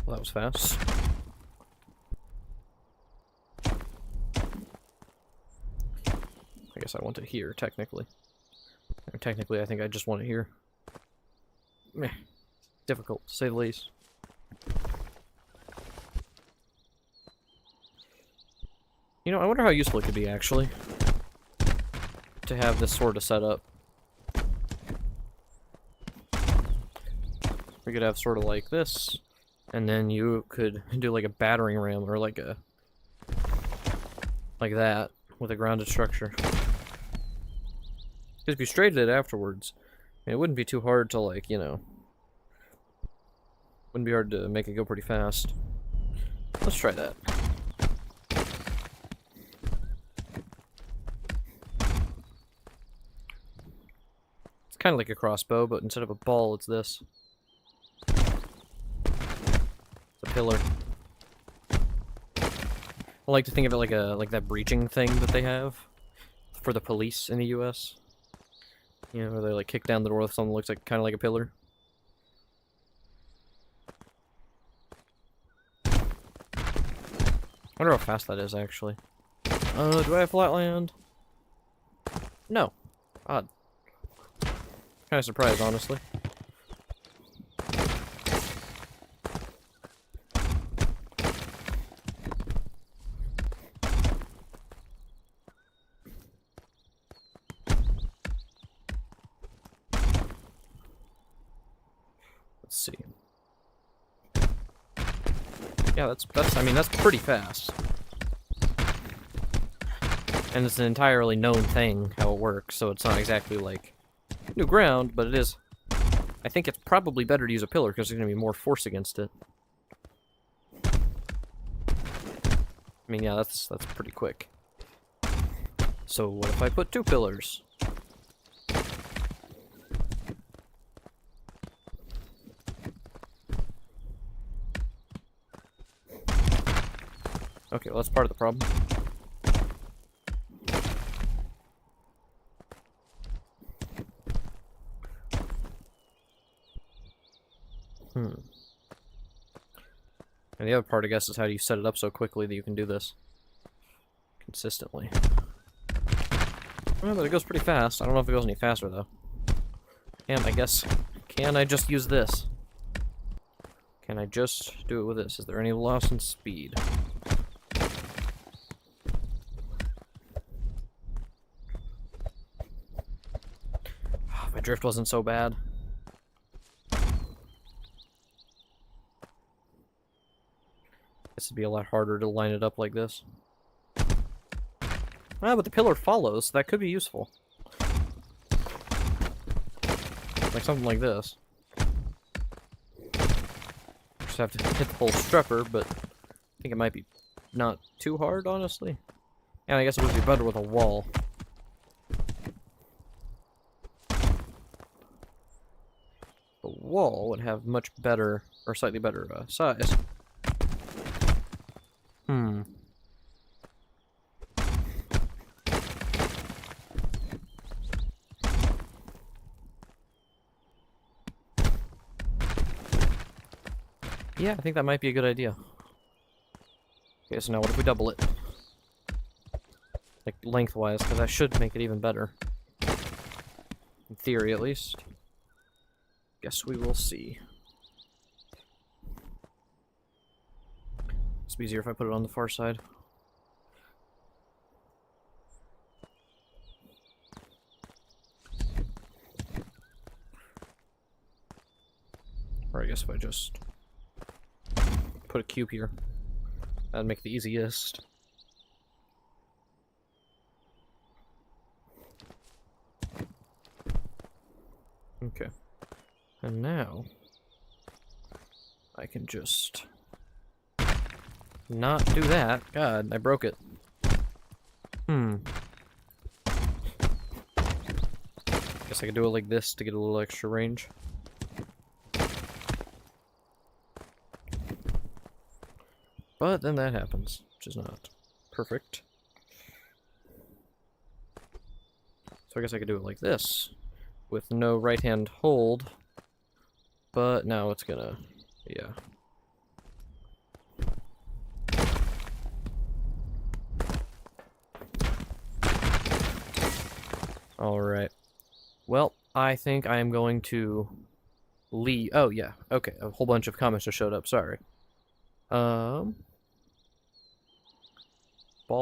Well, that was fast. I guess I want it here, technically. Or technically, I think I just want it here. Meh. Difficult, to say the least. You know, I wonder how useful it could be, actually. To have this sort of setup. We could have sort of like this, and then you could do like a battering ram, or like a... like that, with a grounded structure. Because if you straightened it afterwards, it wouldn't be too hard to, like, you know... Wouldn't be hard to make it go pretty fast. Let's try that. It's kind of like a crossbow, but instead of a ball, it's this. It's a pillar. I like to think of it like that breaching thing that they have for the police in the U.S. You know, where they like kick down the door with something that looks like kind of like a pillar. I wonder how fast that is, actually. Do I have flatland? No. Odd. Kind of surprised, honestly. Let's see. Yeah, I mean, that's pretty fast. And it's an entirely known thing, how it works, so it's not exactly, like, new ground, but it is... I think it's probably better to use a pillar, because there's going to be more force against it. I mean, yeah, that's pretty quick. So what if I put 2 pillars? Okay, well, that's part of the problem. And the other part, I guess, is how do you set it up so quickly that you can do this consistently. Well, but it goes pretty fast. I don't know if it goes any faster, though. And I guess, can I just use this? Can I just do it with this? Is there any loss in speed? My drift wasn't so bad. This would be a lot harder to line it up like this. Ah, but the pillar follows, so that could be useful. Like something like this. Just have to hit the whole strupper, but I think it might be not too hard, honestly. And I guess it would be better with a wall. wall would have much better, or slightly better, size. Hmm. Yeah, I think that might be a good idea. Okay, so now what if we double it? Like, lengthwise, because that should make it even better. In theory, at least. Guess we will see. It's easier if I put it on the far side. Or I guess if I just put a cube here. That'd make the easiest. Okay. And now I can just not do that. God, I broke it. Guess I could do it like this to get a little extra range. But then that happens, which is not perfect. So I guess I could do it like this, with no right-hand hold. But now it's gonna, yeah. Alright. Well, I think I am going to leave. Oh, yeah. Okay, a whole bunch of comments just showed up. Sorry. Ball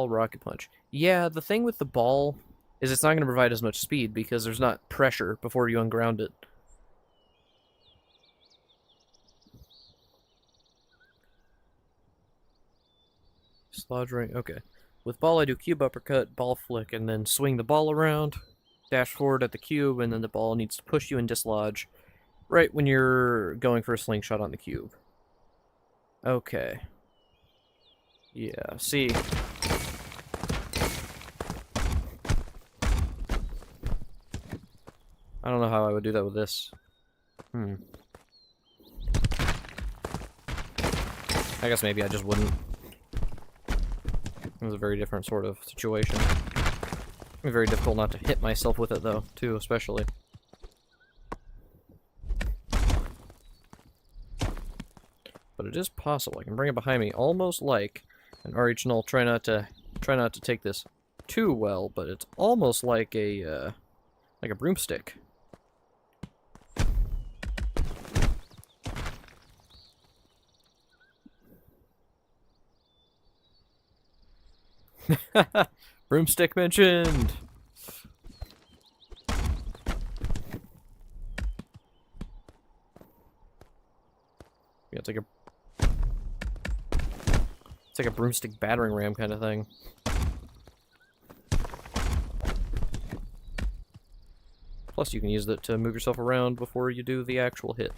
rocket punch. Yeah, the thing with the ball is it's not going to provide as much speed because there's not pressure before you unground it. Slodge ring. Okay. With ball, I do cube uppercut, ball flick, and then swing the ball around, dash forward at the cube, and then the ball needs to push you and dislodge right when you're going for a slingshot on the cube. Okay. Yeah, see. I don't know how I would do that with this. I guess maybe I just wouldn't. It was a very different sort of situation. It'd be very difficult not to hit myself with it, though, too, especially. But it is possible. I can bring it behind me, almost like an original. Try not to take this too well, but it's almost like a broomstick. Broomstick mentioned! Yeah, it's like a broomstick battering ram kind of thing. Plus you can use it to move yourself around before you do the actual hit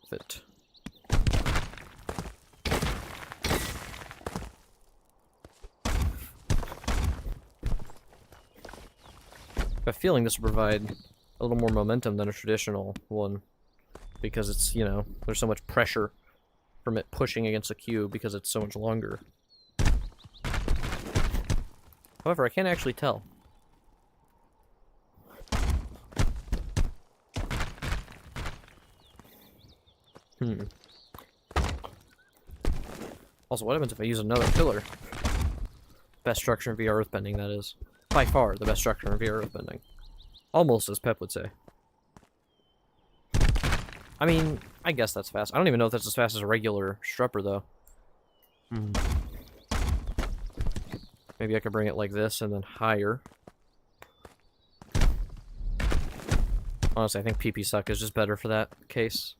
with it. I have a feeling this will provide a little more momentum than a traditional one, because it's, you know, there's so much pressure from it pushing against a cube because it's so much longer. However, I can't actually tell. Also, what happens if I use another pillar? Best structure in VR earthbending, that is. By far, the best structure in VR earthbending. Almost, as Pep would say. I mean, I guess that's fast. I don't even know if that's as fast as a regular strupper, though. Maybe I could bring it like this and then higher. Honestly, I think PP suck is just better for that case.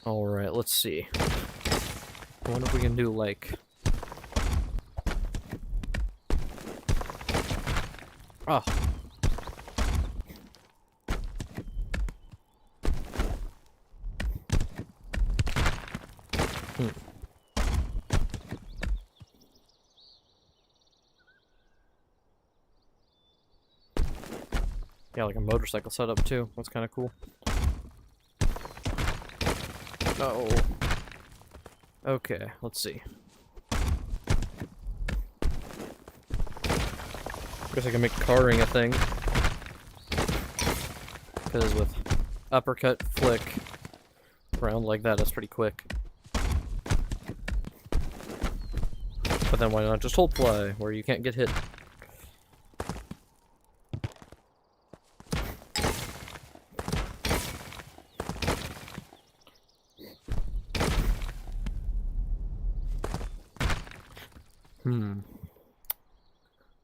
Alright, let's see. I wonder if we can do, like... Oh. Yeah, like a motorcycle setup too. That's kind of cool. No. Okay, let's see. Guess I can make carring a thing. Because with uppercut, flick, round like that, that's pretty quick. But then why not just hold fly, where you can't get hit?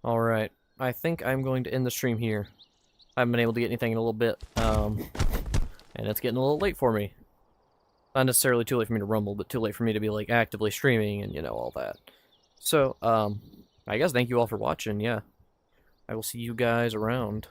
Alright. I think I'm going to end the stream here. I haven't been able to get anything in a little bit, and it's getting a little late for me. Not necessarily too late for me to rumble, but too late for me to be, like, actively streaming and, you know, all that. So, I guess thank you all for watching, yeah. I will see you guys around.